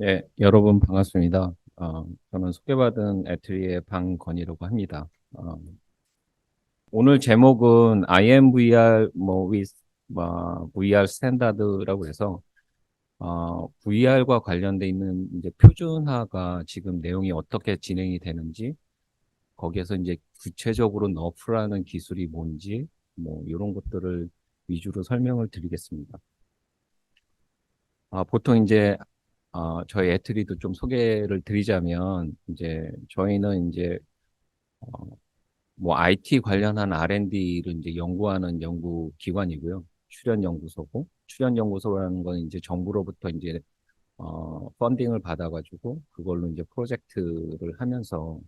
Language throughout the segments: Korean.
예, 여러분 반갑습니다. 저는 소개받은 애트리의 방건희라고 합니다. 오늘 제목은 IMVR with VR 스탠다드라고 해서 VR과 관련돼 있는 이제 표준화가 지금 내용이 어떻게 진행이 되는지 거기에서 이제 구체적으로 너프라는 기술이 뭔지 뭐 이런 것들을 위주로 설명을 드리겠습니다. 보통 이제 저희 애트리도 좀 소개를 드리자면 이제 저희는 이제 어, 뭐 IT 관련한 R&D를 이제 연구하는 연구기관이고요. 출연연구소고 출연연구소라는 건 이제 정부로부터 이제 펀딩을 받아가지고 그걸로 이제 프로젝트를 하면서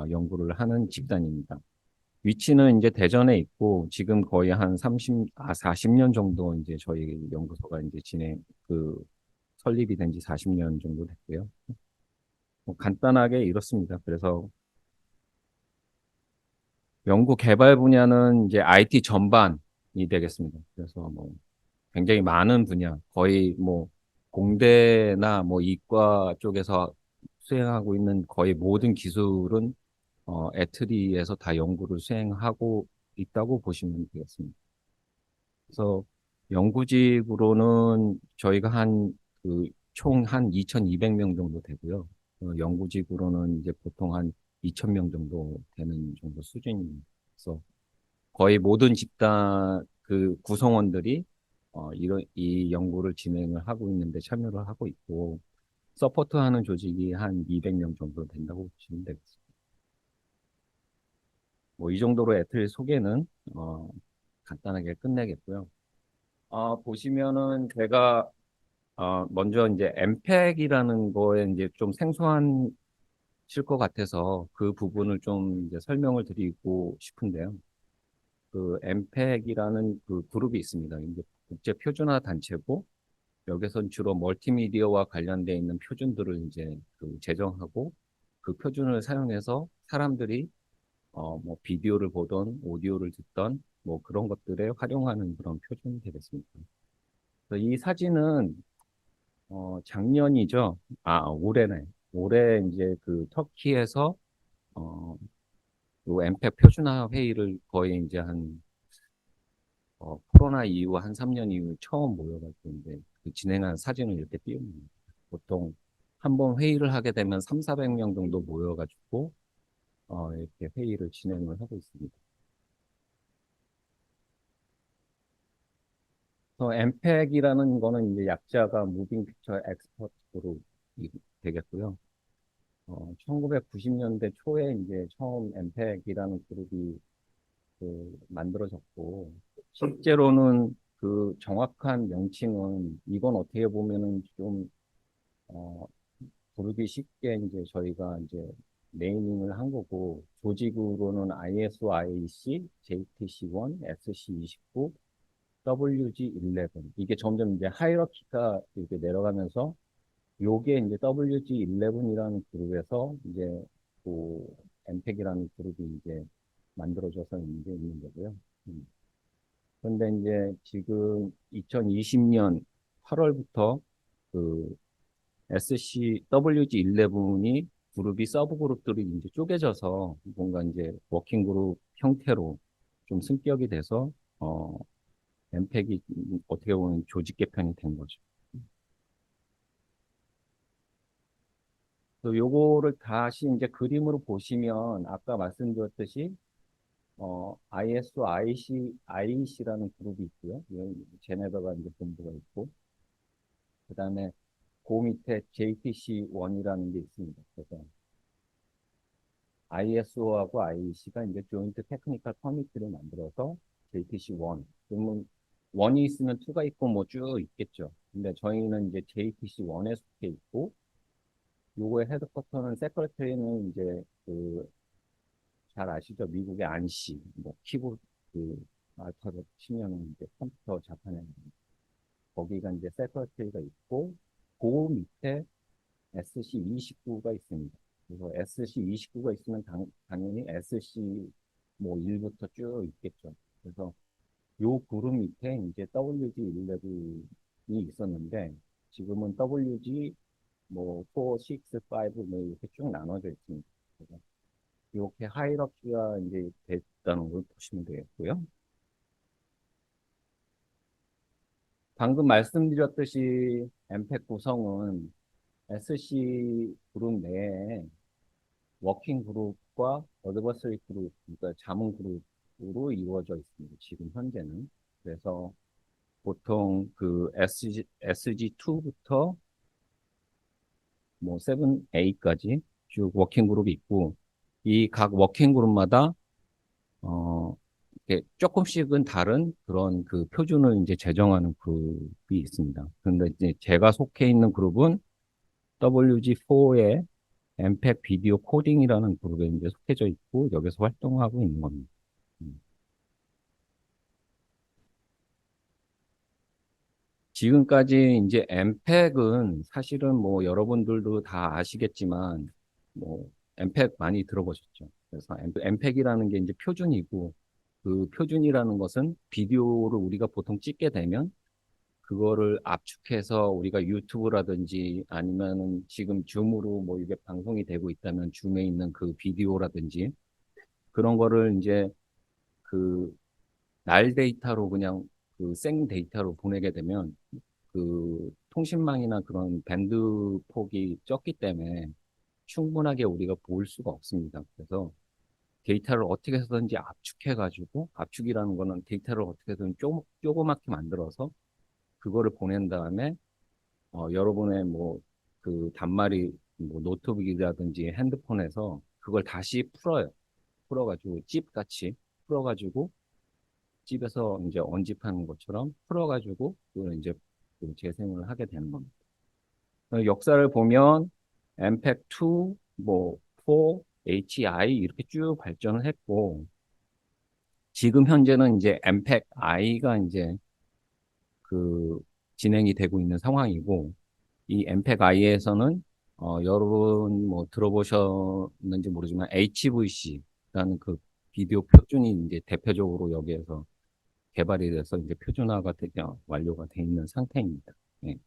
연구를 하는 집단입니다. 위치는 이제 대전에 있고 지금 거의 한 40년 정도 이제 저희 연구소가 이제 설립이 된 지 40년 정도 됐고요. 뭐 간단하게 이렇습니다. 그래서 연구 개발 분야는 이제 IT 전반이 되겠습니다. 그래서 뭐 굉장히 많은 분야, 거의 뭐 공대나 뭐 이과 쪽에서 수행하고 있는 거의 모든 기술은 애트리에서 다 연구를 수행하고 있다고 보시면 되겠습니다. 그래서 연구직으로는 저희가 총 한 2,200명 정도 되고요. 연구직으로는 이제 보통 한 2,000명 정도 되는 정도 수준입니다. 그래서 거의 모든 집단 구성원들이 이 연구를 진행을 하고 있는데 참여를 하고 있고 서포트하는 조직이 한 200명 정도 된다고 보시면 되겠습니다. 뭐 이 정도로 애틀 소개는 간단하게 끝내겠고요. 보시면은 제가 먼저 이제 엠팩이라는 거에 이제 좀 생소한 실 것 같아서 그 부분을 좀 이제 설명을 드리고 싶은데요. 그 엠팩이라는 그 그룹이 있습니다. 이제 국제 표준화 단체고 여기선 주로 멀티미디어와 관련되어 있는 표준들을 이제 제정하고 그 표준을 사용해서 사람들이 뭐 비디오를 보던 오디오를 듣던 뭐 그런 것들에 활용하는 그런 표준이 되겠습니다. 그래서 이 사진은 작년이죠. 올해네. 올해 이제 그 터키에서 어, 요 엠팩 표준화 회의를 거의 이제 코로나 이후 한 3년 이후 처음 모여가지고 이제 그 진행한 사진을 이렇게 띄웁니다. 보통 한 번 회의를 하게 되면 3, 400명 정도 모여가지고 이렇게 회의를 진행을 하고 있습니다. 엠팩이라는 거는 이제 약자가 무빙 픽처 엑스퍼트 그룹이 되겠고요. 1990년대 초에 이제 처음 엠팩이라는 그룹이 만들어졌고, 실제로는 그 정확한 명칭은 이건 어떻게 보면은 좀, 어, 부르기 쉽게 이제 저희가 이제 네이밍을 한 거고, 조직으로는 ISO/IEC, JTC1, SC29, WG11. 이게 점점 이제 하이러키가 이렇게 내려가면서 요게 이제 WG11이라는 그룹에서 이제 그 엠팩이라는 그룹이 이제 만들어져서 있는 거고요. 음. 그런데 이제 지금 2020년 8월부터 그 SC WG11이 그룹이 서브 그룹들이 이제 쪼개져서 뭔가 이제 워킹 그룹 형태로 좀 승격이 돼서 어 엠팩이 어떻게 보면 조직 개편이 된 거죠. 또 요거를 다시 이제 그림으로 보시면 아까 말씀드렸듯이 ISO, IEC라는 그룹이 있고요. 제네바가 이제 본부가 있고 그다음에 그 밑에 JTC1이라는 게 있습니다. 그래서 ISO하고 IEC가 이제 조인트 테크니컬 커미티를 만들어서 JTC1. 그러면 1이 있으면 2가 있고 뭐 쭉 있겠죠. 근데 저희는 이제 JTC1에 속해 있고 요거의 헤드쿼터는 세크레터리는 이제 잘 아시죠? 미국의 안시, 뭐 키보드 알파벳 치면은 이제 컴퓨터 자판에 거기가 이제 세크레터리가 있고 그 밑에 SC29가 있습니다. 그래서 SC29가 있으면 당연히 SC 뭐 1부터 쭉 있겠죠. 그래서 요 그룹 밑에 이제 WG11이 있었는데 지금은 WG 뭐 4, 6, 5, 뭐 이렇게 쭉 나눠져 있습니다. 그래서 이렇게 하이라키가 이제 됐다는 걸 보시면 되겠고요. 방금 말씀드렸듯이 엠팩 구성은 SC 그룹 내에 워킹 그룹과 어드버서리 그룹, 그러니까 자문 그룹으로 이루어져 있습니다. 지금 현재는. 그래서 보통 그 SG2부터 뭐 7A까지 쭉 워킹 그룹이 있고, 이 각 워킹 그룹마다 어 이렇게 조금씩은 다른 그런 그 표준을 이제 제정하는 그룹이 있습니다. 그런데 이제 제가 속해 있는 그룹은 WG4의 엠팩 비디오 코딩이라는 그룹에 이제 속해져 있고 여기서 활동하고 있는 겁니다. 음. 지금까지 이제 엠팩은 사실은 뭐 여러분들도 다 아시겠지만 뭐 엠팩 많이 들어보셨죠. 그래서 엠팩이라는 게 이제 표준이고 그 표준이라는 것은 비디오를 우리가 보통 찍게 되면 그거를 압축해서 우리가 유튜브라든지 아니면은 지금 줌으로 뭐 이게 방송이 되고 있다면 줌에 있는 그 비디오라든지 그런 거를 이제 그 날 데이터로 그냥 그 생 데이터로 보내게 되면 그 통신망이나 그런 밴드 폭이 적기 때문에 충분하게 우리가 볼 수가 없습니다. 그래서 데이터를 어떻게 해서든지 압축해가지고 압축이라는 거는 데이터를 어떻게든 조그맣게 만들어서 그거를 보낸 다음에 여러분의 뭐 그 단말이 뭐 노트북이라든지 핸드폰에서 그걸 다시 풀어요. 풀어가지고 찝같이 풀어가지고 집에서 이제 언집하는 것처럼 풀어가지고 그걸 이제 그 재생을 하게 되는 겁니다. 역사를 보면 엠팩2, 뭐 4, HI 이렇게 쭉 발전을 했고 지금 현재는 이제 엠팩I가 이제 그 진행이 되고 있는 상황이고 이 엠팩I에서는 여러분 뭐 들어보셨는지 모르지만 HVC라는 그 비디오 표준이 이제 대표적으로 여기에서 개발이 돼서 이제 표준화가 완료가 돼 있는 상태입니다. 네.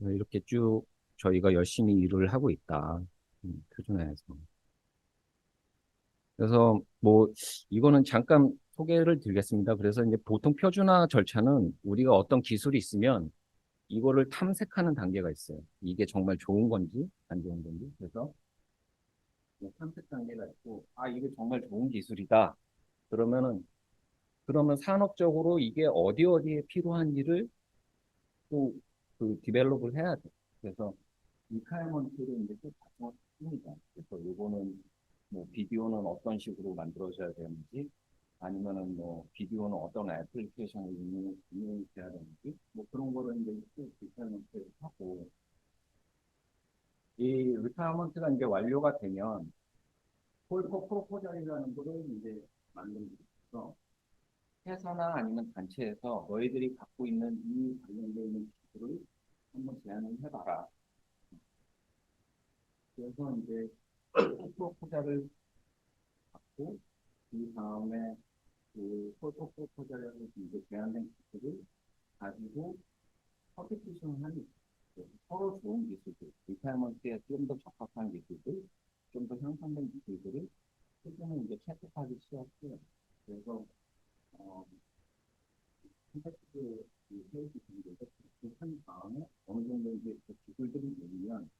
이렇게 쭉 저희가 열심히 일을 하고 있다. 표준화해서. 그래서 뭐 이거는 잠깐 소개를 드리겠습니다. 그래서 이제 보통 표준화 절차는 우리가 어떤 기술이 있으면 이거를 탐색하는 단계가 있어요. 이게 정말 좋은 건지 안 좋은 건지. 그래서 뭐 탐색 단계가 있고, 아 이게 정말 좋은 기술이다. 그러면은 그러면 산업적으로 이게 어디 어디에 필요한지를 또 그 디벨롭을 해야 돼. 그래서 리카이먼트를 이제 또 작성합니다. 그래서 요거는 뭐 비디오는 어떤 식으로 만들어져야 되는지 아니면은 뭐 비디오는 어떤 애플리케이션을 이용해야 되는지 뭐 그런 거를 이제 또 리카이먼트를 하고 이 리카이먼트가 이제 완료가 되면 폴더 프로포절이라는 거를 이제 만듭니다. 그래서 회사나 아니면 단체에서 너희들이 갖고 있는 이 관련되어 있는 기술을 한번 제안을 해봐라. 그래서 이제 프로포자를 받고 그 다음에 그 프로포자를 이제 제안된 기술을 가지고 커뮤니케이션을 하는 거예요. 서로 좋은 기술들, 리타이먼트에 좀 더 적합한 기술들, 좀 더 향상된 기술들을 최근에 이제 채택하기 시작해요. 그래서 어, 콘텐츠 페이지 정도에서 한 다음에 어느 정도 이제 그 기술들이 되면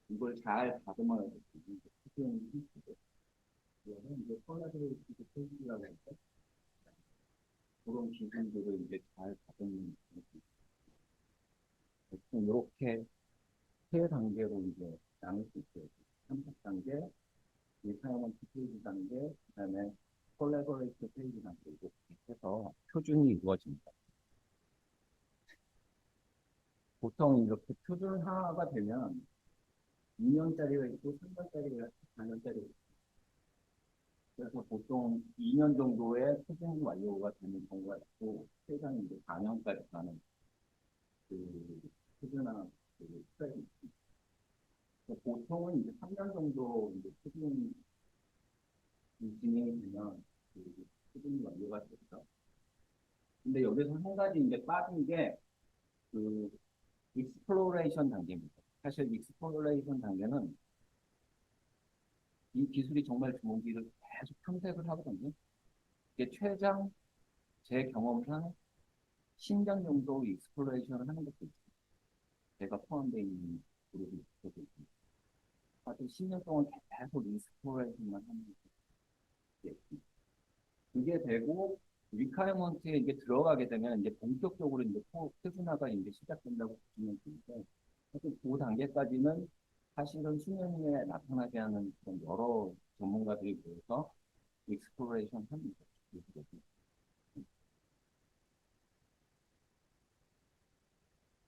이걸 잘 다듬어야 될 수 있는 특징이 있고 그래서 이제 콜라보레이티브 페이지라고 해서 그런 기술들을 이제 잘 다듬는 이렇게 세 단계로 이제 나눌 수 있어요. 탐색 단계, 리타이먼트 페이지 단계, 그다음에 콜라보레이티브 페이지 단계 이렇게 해서 표준이 이루어집니다. 보통 이렇게 표준화가 되면 2년짜리가 있고 3년짜리가 있고 4년짜리가 있고 그래서 보통 2년 정도의 표준 완료가 되는 경우가 있고 최장이 이제 4년까지 가는 그 표준화 그 시간이 있습니다. 보통은 이제 3년 정도 이제 표준 진행이 되면 그 표준이 완료가 되죠. 근데 여기서 한 가지 이제 빠진 게그 익스플로레이션 단계입니다. 사실 익스플로레이션 단계는 이 기술이 정말 좋은지를 계속 탐색을 하거든요. 이게 최장 제 경험상 10년 정도 익스플로레이션을 하는 것도 있어요. 제가 포함되어 있는 그룹이 있거든요. 아주 10년 동안 계속 익스플로레이션만 하는 게 그게 되고 리카이먼트에 이제 들어가게 되면 이제 본격적으로 이제 표준화가 이제 시작된다고 보시면 되는데 사실 그 단계까지는 사실은 수년 후에 나타나지 않은 그런 여러 전문가들이 모여서 익스플로레이션 합니다.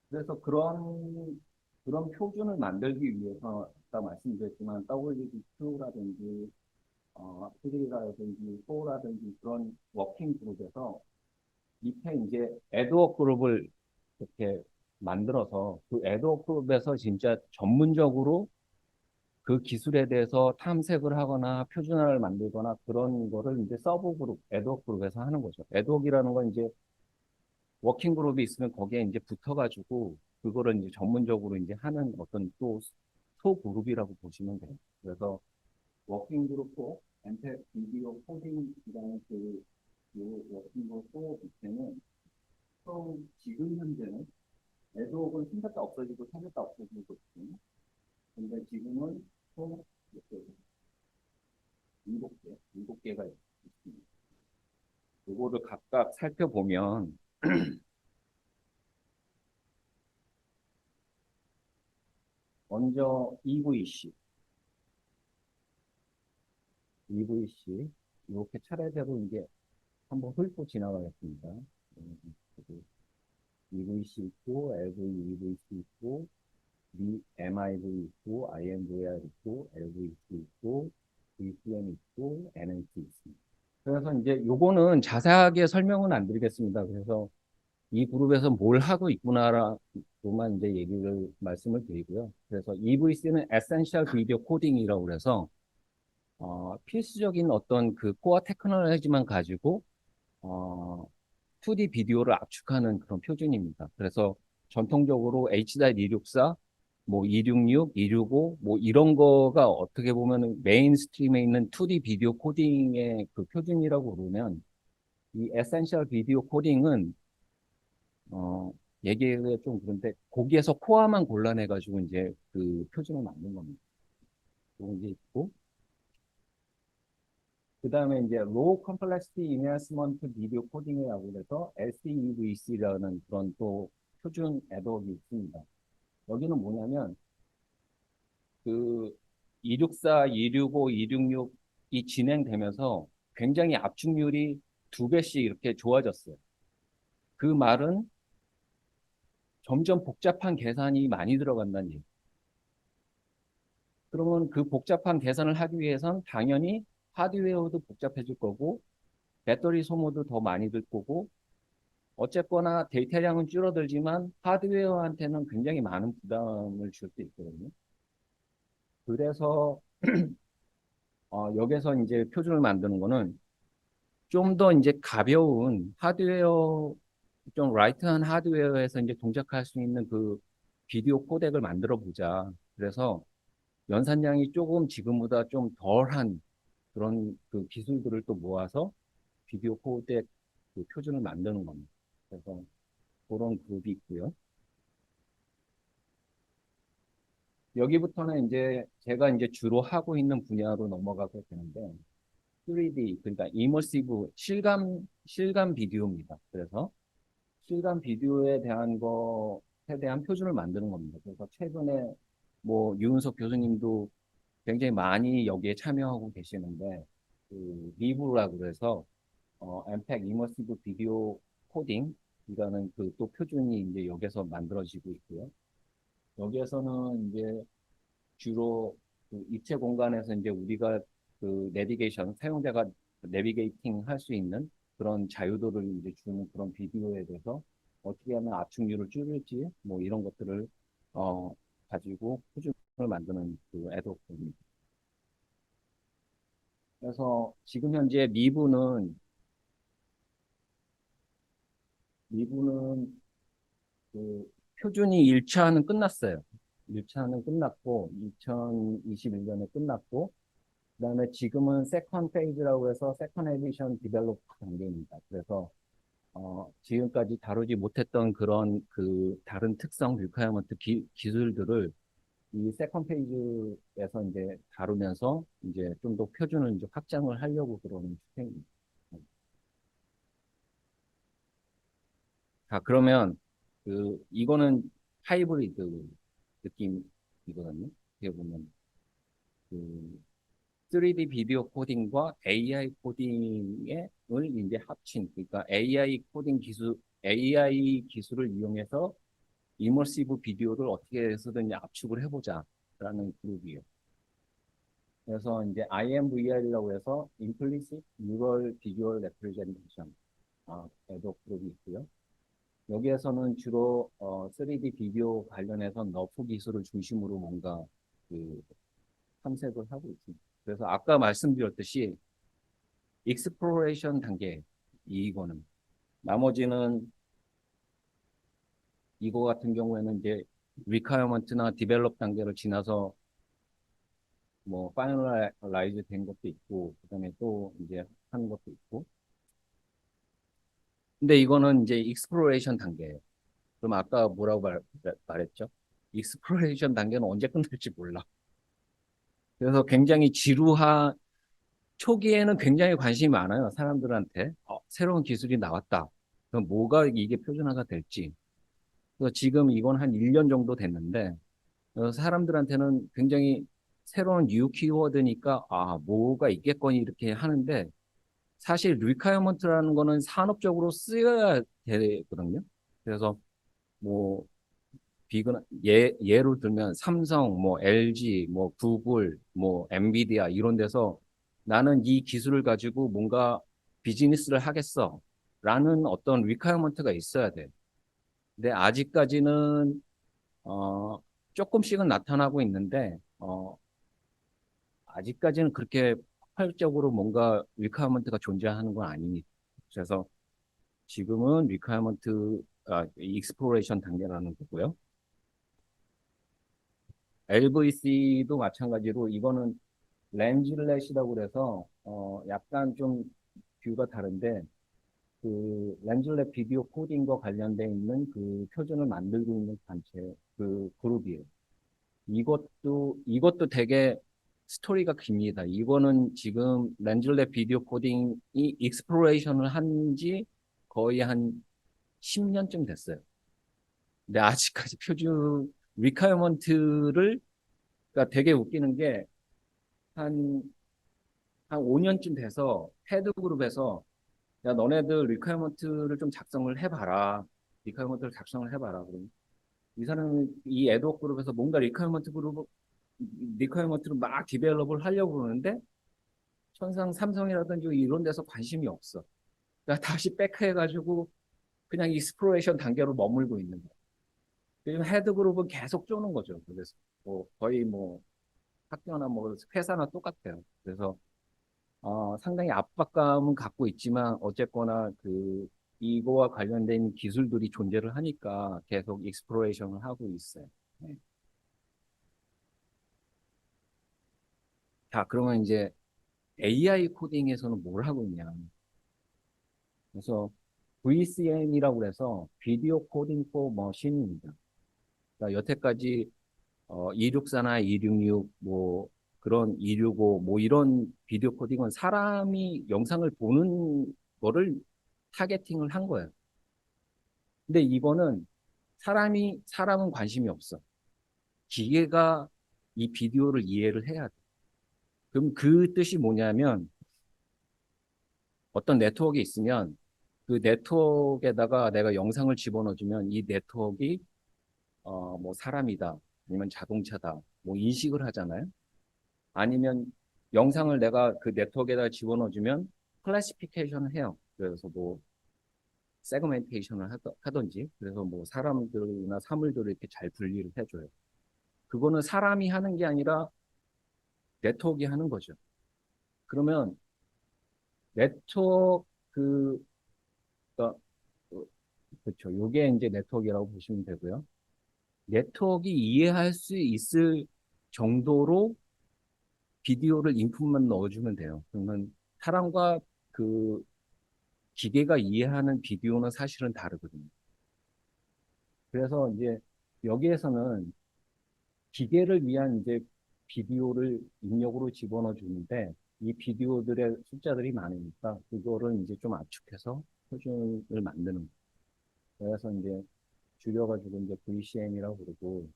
그래서 그런 표준을 만들기 위해서 아까 말씀드렸지만 WD2라든지 3라든지 4라든지 그런 워킹 그룹에서 밑에 이제 애드워크 그룹을 이렇게 만들어서 그 애드워크 그룹에서 진짜 전문적으로 그 기술에 대해서 탐색을 하거나 표준화를 만들거나 그런 거를 이제 서브 그룹, 애드워크 그룹에서 하는 거죠. 애드워크라는 건 이제 워킹 그룹이 있으면 거기에 이제 붙어가지고 그거를 이제 전문적으로 이제 하는 어떤 또 소그룹이라고 보시면 돼요. 그래서 워킹 그룹도 엔텍 비디오 코딩이라는 그 워킹 그룹 또 밑에는 지금 현재는 애드워크는 생겼다 없어지고 생겼다 없어지고 있거든요. 근데 지금은 총 이렇게 7개가 있습니다. 요거를 각각 살펴보면 먼저 EVC 이렇게 차례대로 이제 한번 훑고 지나가겠습니다. EVC 있고, LV, EVC 있고, MIV 있고, IMVR 있고, LVC 있고, VCM 있고, NNC 있습니다. 그래서 이제 요거는 자세하게 설명은 안 드리겠습니다. 그래서 이 그룹에서 뭘 하고 있구나라고만 이제 얘기를 말씀을 드리고요. 그래서 EVC는 Essential Video Coding이라고 그래서 필수적인 어떤 그 코어 테크놀로지만 가지고 어, 2D 비디오를 압축하는 그런 표준입니다. 그래서 전통적으로 H.264, 뭐 266, 265, 뭐 이런 거가 어떻게 보면 메인스트림에 있는 2D 비디오 코딩의 그 표준이라고 그러면 이 에센셜 비디오 코딩은 어, 얘기가 좀 그런데 거기에서 코어만 골라내가지고 이제 그 표준을 만든 겁니다. 그런 게 있고 그 다음에 이제 Low Complexity Enhancement Video Coding이라고 해서 LCEVC라는 그런 또 표준 애드업이 있습니다. 여기는 뭐냐면 그 264, 265, 266이 진행되면서 굉장히 압축률이 2배씩 이렇게 좋아졌어요. 그 말은 점점 복잡한 계산이 많이 들어간다는 얘기. 그러면 그 복잡한 계산을 하기 위해선 당연히 하드웨어도 복잡해질 거고 배터리 소모도 더 많이 들 거고 어쨌거나 데이터량은 줄어들지만 하드웨어한테는 굉장히 많은 부담을 줄 수 있거든요. 그래서 여기서 이제 표준을 만드는 거는 좀 더 이제 가벼운 하드웨어, 좀 라이트한 하드웨어에서 이제 동작할 수 있는 그 비디오 코덱을 만들어 보자. 그래서 연산량이 조금 지금보다 좀 덜한 그런 그 기술들을 또 모아서 비디오 코덱 그 표준을 만드는 겁니다. 그래서 그런 그룹이 있고요. 여기부터는 이제 제가 이제 주로 하고 있는 분야로 넘어가게 되는데 3D 그러니까 이머시브 실감 비디오입니다. 그래서 실감 비디오에 대한 것에 대한 표준을 만드는 겁니다. 그래서 최근에 뭐 유은석 교수님도 굉장히 많이 여기에 참여하고 계시는데 그 리브라고 그래서 엠팩 이머시브 비디오 코딩이라는 그 또 표준이 이제 여기서 만들어지고 있고요. 여기에서는 이제 주로 그 입체 공간에서 이제 우리가 그 내비게이션 사용자가 내비게이팅 할 수 있는 그런 자유도를 이제 주는 그런 비디오에 대해서 어떻게 하면 압축률을 줄일지 뭐 이런 것들을 어 가지고 표준을 만드는 그 애드호크입니다. 그래서 지금 현재 미부는 그 표준이 1차는 끝났어요. 1차는 끝났고, 2021년에 끝났고, 그다음에 지금은 세컨 페이지라고 해서 세컨 에디션 디벨롭 단계입니다. 그래서 지금까지 다루지 못했던 그런 그 다른 특성 리퀘어먼트 기술들을 이 세컨 페이지에서 이제 다루면서 이제 좀 더 표준을 이제 확장을 하려고 그러는 추세입니다. 자, 그러면 이거는 하이브리드 느낌이거든요. 어떻게 보면 그 3D 비디오 코딩과 AI 코딩을 이제 합친, 그러니까 AI 기술을 이용해서 이머시브 비디오를 어떻게 해서든 압축을 해보자라는 그룹이에요. 그래서 이제 IMVR이라고 해서 Implicit Neural Visual Representation 에도 그룹이 있고요. 여기에서는 주로 3D 비디오 관련해서 너프 기술을 중심으로 뭔가 그 탐색을 하고 있습니다. 그래서 아까 말씀드렸듯이 익스플로레이션 단계 이거는 나머지는 이거 같은 경우에는 이제 리퀘어먼트나 디벨롭 단계를 지나서 뭐 파이널라이즈 된 것도 있고 그다음에 또 이제 하는 것도 있고 근데 이거는 이제 익스플로레이션 단계예요. 그럼 아까 뭐라고 말했죠? 익스플로레이션 단계는 언제 끝날지 몰라. 그래서 굉장히 지루한 초기에는 굉장히 관심이 많아요. 사람들한테 새로운 기술이 나왔다. 그럼 뭐가 이게 표준화가 될지. 그래서 지금 이건 한 1년 정도 됐는데 사람들한테는 굉장히 새로운 뉴 키워드니까 뭐가 있겠거니 이렇게 하는데 사실 리퀘어먼트라는 거는 산업적으로 쓰여야 되거든요. 그래서 뭐 예로 들면 삼성, 뭐 LG, 뭐 구글, 뭐 엔비디아 이런 데서 나는 이 기술을 가지고 뭔가 비즈니스를 하겠어. 라는 어떤 리퀘어먼트가 있어야 돼. 근데 아직까지는 어, 조금씩은 나타나고 있는데 아직까지는 그렇게 폭발적으로 뭔가 리퀘어먼트가 존재하는 건 아닙니다. 그래서 지금은 리퀘어먼트 익스플로레이션 단계라는 거고요. LVC도 마찬가지로 이거는 렌즐렛이라고 그래서 약간 좀 뷰가 다른데 그 렌즐렛 비디오 코딩과 관련돼 있는 그 표준을 만들고 있는 단체 그 그룹이에요. 이것도 되게 스토리가 깁니다. 이거는 지금 렌즐렛 비디오 코딩이 익스플로레이션을 한 지 거의 한 10년쯤 됐어요. 근데 아직까지 표준 리퀘어먼트를 그러니까 되게 웃기는 게 한 한 5년쯤 돼서 헤드그룹에서 야 너네들 리퀘어먼트를 좀 작성을 해봐라. 리퀘어먼트를 작성을 해봐라. 그럼 이 사람이 이 애드웍 그룹에서 뭔가 리퀘어먼트를 막 디벨롭을 하려고 그러는데 천상 삼성이라든지 이런 데서 관심이 없어. 그러니까 다시 백해가지고 그냥 익스플로레이션 단계로 머물고 있는 거야. 요즘 헤드그룹은 계속 쪼는 거죠. 그래서 뭐 거의 뭐 학교나 뭐 회사나 똑같아요. 그래서 상당히 압박감은 갖고 있지만 어쨌거나 이거와 관련된 기술들이 존재를 하니까 계속 익스플로레이션을 하고 있어요. 네. 자, 그러면 이제 AI 코딩에서는 뭘 하고 있냐. 그래서 VCM이라고 해서 비디오 코딩 포 머신입니다. 그러니까 여태까지 264나 266, 뭐 그런 265, 뭐 이런 비디오 코딩은 사람이 영상을 보는 거를 타겟팅을 한 거예요. 근데 이거는 사람은 관심이 없어. 기계가 이 비디오를 이해를 해야 돼. 그럼 그 뜻이 뭐냐면 어떤 네트워크가 있으면 그 네트워크에다가 내가 영상을 집어넣어주면 이 네트워크가 뭐 사람이다, 아니면 자동차다, 뭐 인식을 하잖아요. 아니면 영상을 내가 그 네트워크에다가 집어넣어주면 클래시피케이션을 해요. 그래서 뭐 세그멘테이션을 하던지 그래서 뭐 사람들이나 사물들을 이렇게 잘 분리를 해줘요. 그거는 사람이 하는 게 아니라 네트워크가 하는 거죠. 그러면 네트워크 그, 그 그렇죠. 요게 이제 네트워크라고 보시면 되고요. 네트워크가 이해할 수 있을 정도로 비디오를 인풋만 넣어주면 돼요. 그러면 사람과 그 기계가 이해하는 비디오는 사실은 다르거든요. 그래서 이제 여기에서는 기계를 위한 이제 비디오를 입력으로 집어넣어 주는데 이 비디오들의 숫자들이 많으니까 그거를 이제 좀 압축해서 표준을 만드는 거예요. 그래서 이제 줄여가지고 이제 VCM이라고 부르고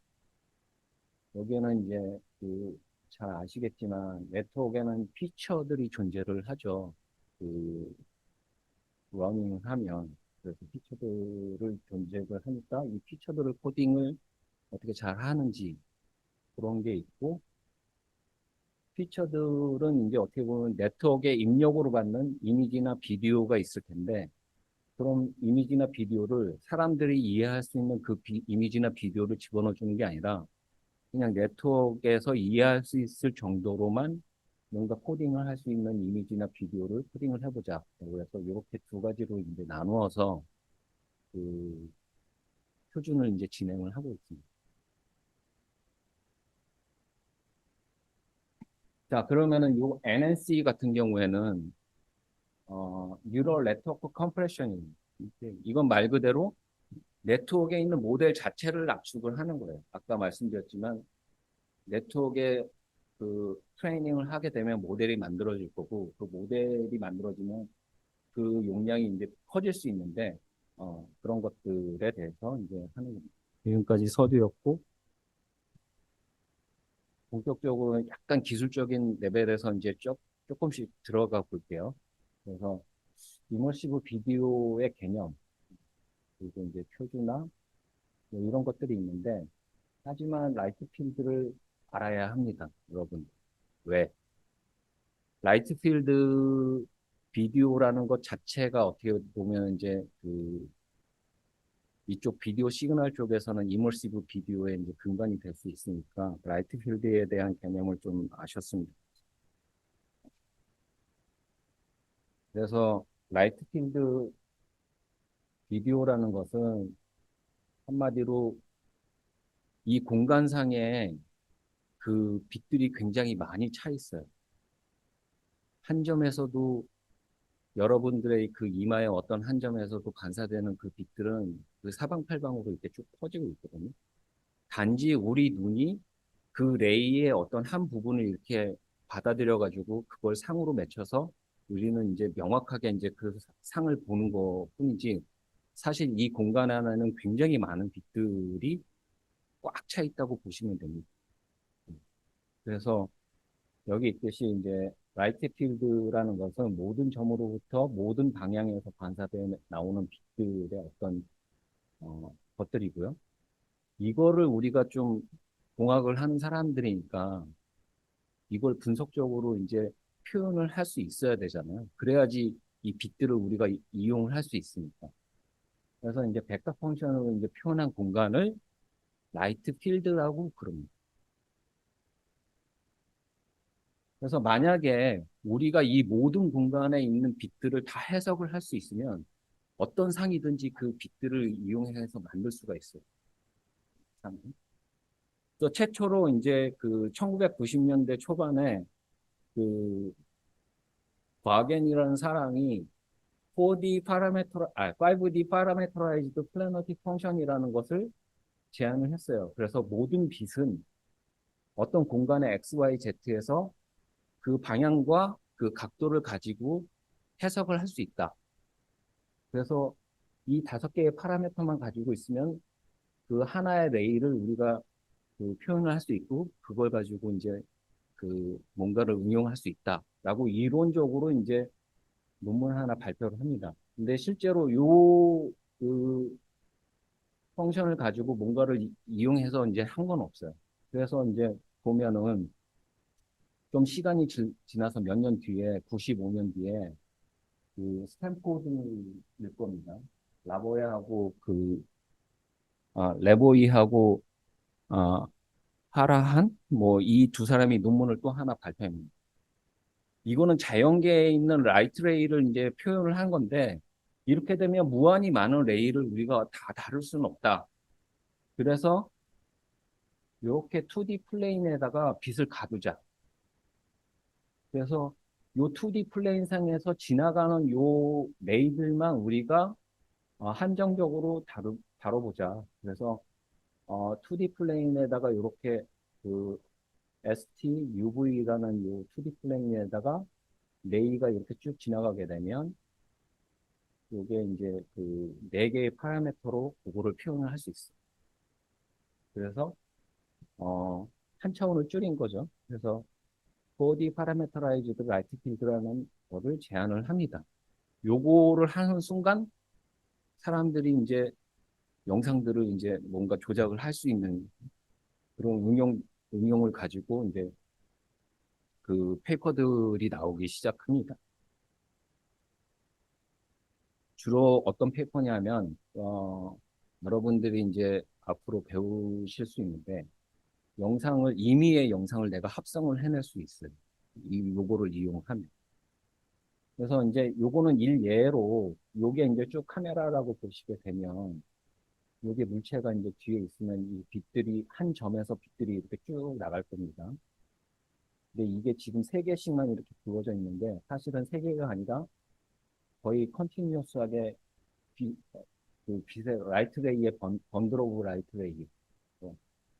여기에는 이제 그 잘 아시겠지만 네트워크에는 피처들이 존재를 하죠. 그 러닝을 하면 그래서 피처들을 존재를 하니까 이 피처들을 코딩을 어떻게 잘 하는지 그런 게 있고 피처들은 이제 어떻게 보면 네트워크에 입력으로 받는 이미지나 비디오가 있을 텐데 그럼 이미지나 비디오를 사람들이 이해할 수 있는 그 이미지나 비디오를 집어넣어 주는 게 아니라 그냥 네트워크에서 이해할 수 있을 정도로만 뭔가 코딩을 할 수 있는 이미지나 비디오를 코딩을 해보자. 그래서 이렇게 두 가지로 이제 나누어서 그 표준을 이제 진행을 하고 있습니다. 자, 그러면은 요 NNC 같은 경우에는 뉴럴 네트워크 컴프레션입니다. 이건 말 그대로 네트워크에 있는 모델 자체를 압축을 하는 거예요. 아까 말씀드렸지만 네트워크에 그 트레이닝을 하게 되면 모델이 만들어질 거고 그 모델이 만들어지면 그 용량이 이제 커질 수 있는데 그런 것들에 대해서 이제 하는 겁니다. 지금까지 서두였고 본격적으로 약간 기술적인 레벨에서 이제 조금씩 들어가 볼게요. 그래서 이머시브 비디오의 개념 그리고 이제 표준화 뭐 이런 것들이 있는데 하지만 라이트 필드를 알아야 합니다, 여러분. 왜? 라이트 필드 비디오라는 것 자체가 어떻게 보면 이제 그 이쪽 비디오 시그널 쪽에서는 이머시브 비디오의 이제 근간이 될 수 있으니까 라이트 필드에 대한 개념을 좀 아셨습니다. 그래서 라이트 필드 비디오라는 것은 한마디로 이 공간상에 그 빛들이 굉장히 많이 차 있어요. 한 점에서도 여러분들의 그 이마의 어떤 한 점에서도 반사되는 그 빛들은 그 사방팔방으로 이렇게 쭉 퍼지고 있거든요. 단지 우리 눈이 그 레이의 어떤 한 부분을 이렇게 받아들여 가지고 그걸 상으로 맺혀서 우리는 이제 명확하게 이제 그 상을 보는 것 뿐이지 사실 이 공간 안에는 굉장히 많은 빛들이 꽉 차 있다고 보시면 됩니다. 그래서 여기 있듯이 이제 라이트 필드라는 것은 모든 점으로부터 모든 방향에서 반사되어 나오는 빛들의 어떤 것들이고요. 이거를 우리가 좀 공학을 하는 사람들이니까 이걸 분석적으로 이제 표현을 할 수 있어야 되잖아요. 그래야지 이 빛들을 우리가 이용을 할 수 있으니까. 그래서 이제 벡터 펑션으로 이제 표현한 공간을 라이트 필드라고 그럽니다. 그래서 만약에 우리가 이 모든 공간에 있는 빛들을 다 해석을 할 수 있으면 어떤 상이든지 그 빛들을 이용해서 만들 수가 있어요. 또 최초로 이제 그 1990년대 초반에 그 과겐이라는 사람이 4D 파라메터, 5D 파라메터라이즈드 플래너틱 펑션이라는 것을 제안을 했어요. 그래서 모든 빛은 어떤 공간의 X, Y, Z에서 그 방향과 그 각도를 가지고 해석을 할 수 있다. 그래서 이 다섯 개의 파라미터만 가지고 있으면 그 하나의 레이를 우리가 그 표현을 할 수 있고 그걸 가지고 이제 그 뭔가를 응용할 수 있다라고 이론적으로 이제 논문 하나 발표를 합니다. 근데 실제로 그 펑션을 가지고 뭔가를 이용해서 이제 한 건 없어요. 그래서 이제 보면은 좀 시간이 지나서 몇 년 뒤에 95년 뒤에 그 스탠포드일 겁니다. 라보야하고 레보이하고 아, 하라한 뭐 이 두 사람이 논문을 또 하나 발표합니다. 이거는 자연계에 있는 라이트 레이를 이제 표현을 한 건데 이렇게 되면 무한히 많은 레이를 우리가 다 다룰 수는 없다. 그래서 이렇게 2D 플레인에다가 빛을 가두자. 그래서 요 2D 플레인 상에서 지나가는 요 레이들만 우리가 한정적으로 다뤄보자. 그래서 2D 플레인에다가 이렇게 그 ST, UV라는 요 2D 플레인에다가 레이가 이렇게 쭉 지나가게 되면 이게 이제 그 네 개의 파라미터로 그거를 표현을 할 수 있어. 그래서 어, 한 차원을 줄인 거죠. 그래서 body parameterized light field라는 거를 제안을 합니다. 요거를 하는 순간 사람들이 이제 영상들을 이제 뭔가 조작을 할 수 있는 그런 응용을 가지고 이제 그 페이퍼들이 나오기 시작합니다. 주로 어떤 페이퍼냐면, 여러분들이 이제 앞으로 배우실 수 있는데, 임의의 영상을 내가 합성을 해낼 수 있어요. 요거를 이용하면. 그래서 이제 요거는 일예로, 요게 이제 쭉 카메라라고 보시게 되면, 요게 물체가 이제 뒤에 있으면 이 빛들이, 한 점에서 빛들이 이렇게 쭉 나갈 겁니다. 근데 이게 지금 세 개씩만 이렇게 부어져 있는데, 사실은 세 개가 아니라 거의 컨티뉴어스하게 그 빛의 라이트 레이의 번들 오브 라이트 레이,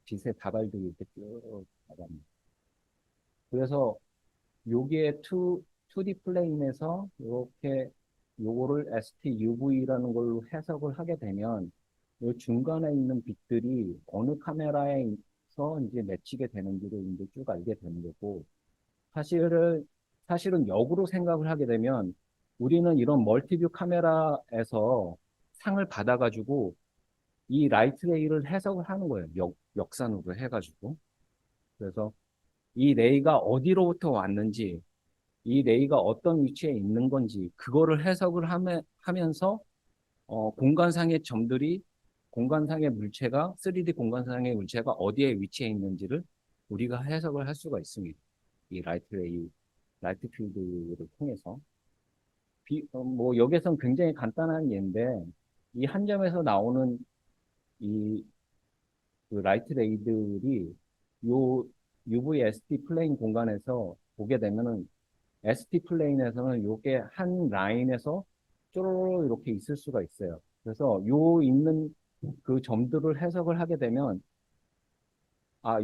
빛의 다발들이 이렇게 쭉 나갑니다. 그래서 요게 2D 플레인에서 이렇게 요거를 ST UV라는 걸로 해석을 하게 되면 요 중간에 있는 빛들이 어느 카메라에서 이제 맺히게 되는지를 이제 쭉 알게 되는 거고 사실은 사실은 역으로 생각을 하게 되면 우리는 이런 멀티뷰 카메라에서 상을 받아가지고 이 라이트 레이를 해석을 하는 거예요. 역산으로 해가지고. 그래서 이 레이가 어디로부터 왔는지, 이 레이가 어떤 위치에 있는 건지, 그거를 해석을 하면서, 공간상의 점들이, 공간상의 물체가, 3D 공간상의 물체가 어디에 위치해 있는지를 우리가 해석을 할 수가 있습니다. 이 라이트 레이, 라이트 필드를 통해서. 뭐, 여기선 굉장히 간단한 예인데, 이 한 점에서 나오는 이 그 라이트 레이들이 요 UV-ST 플레인 공간에서 보게 되면은 ST 플레인에서는 요게 한 라인에서 쪼로로 이렇게 있을 수가 있어요. 그래서 요 있는 그 점들을 해석을 하게 되면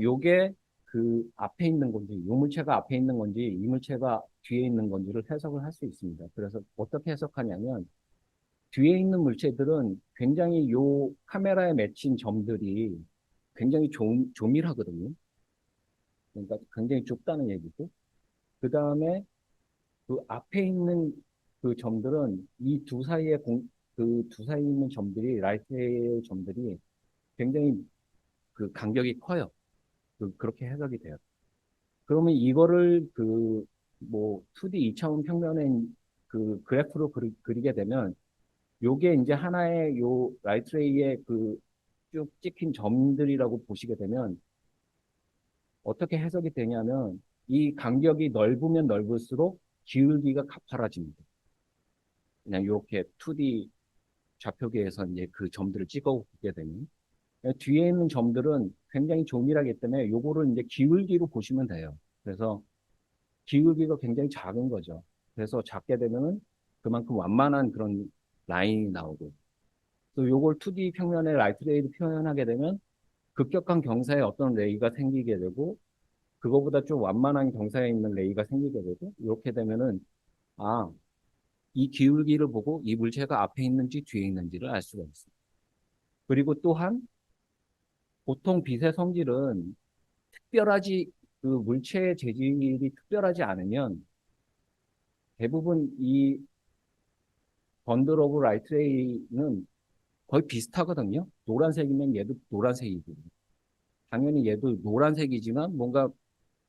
요게 그 앞에 있는 건지, 요 물체가 앞에 있는 건지, 이 물체가 뒤에 있는 건지를 해석을 할 수 있습니다. 그래서 어떻게 해석하냐면 뒤에 있는 물체들은 굉장히 요 카메라에 맺힌 점들이 굉장히 조밀하거든요. 그러니까 굉장히 좁다는 얘기고. 그 다음에 그 앞에 있는 그 점들은 이 두 사이에 그 두 사이에 있는 점들이, 라이트의 점들이 굉장히 그 간격이 커요. 그렇게 해석이 돼요. 그러면 이거를 뭐 2D 2차원 평면의 그 그래프로 그리게 되면 요게 이제 하나의 요 라이트레이의 그 쭉 찍힌 점들이라고 보시게 되면 어떻게 해석이 되냐면 이 간격이 넓으면 넓을수록 기울기가 가파라집니다. 그냥 이렇게 2D 좌표계에서 이제 그 점들을 찍어 보게 되면 뒤에 있는 점들은 굉장히 조밀하기 때문에 요거를 이제 기울기로 보시면 돼요. 그래서 기울기가 굉장히 작은 거죠. 그래서 작게 되면은 그만큼 완만한 그런 라인이 나오고 또 요걸 2D 평면의 라이트 레이를 표현하게 되면 급격한 경사에 어떤 레이가 생기게 되고 그거보다 좀 완만한 경사에 있는 레이가 생기게 되고 이렇게 되면은 아, 이 기울기를 보고 이 물체가 앞에 있는지 뒤에 있는지를 알 수가 있습니다. 그리고 또한 보통 빛의 성질은 특별하지 그 물체의 재질이 특별하지 않으면 대부분 이 번들 오브 라이트 레이는 거의 비슷하거든요. 노란색이면 얘도 노란색이고 당연히 얘도 노란색이지만 뭔가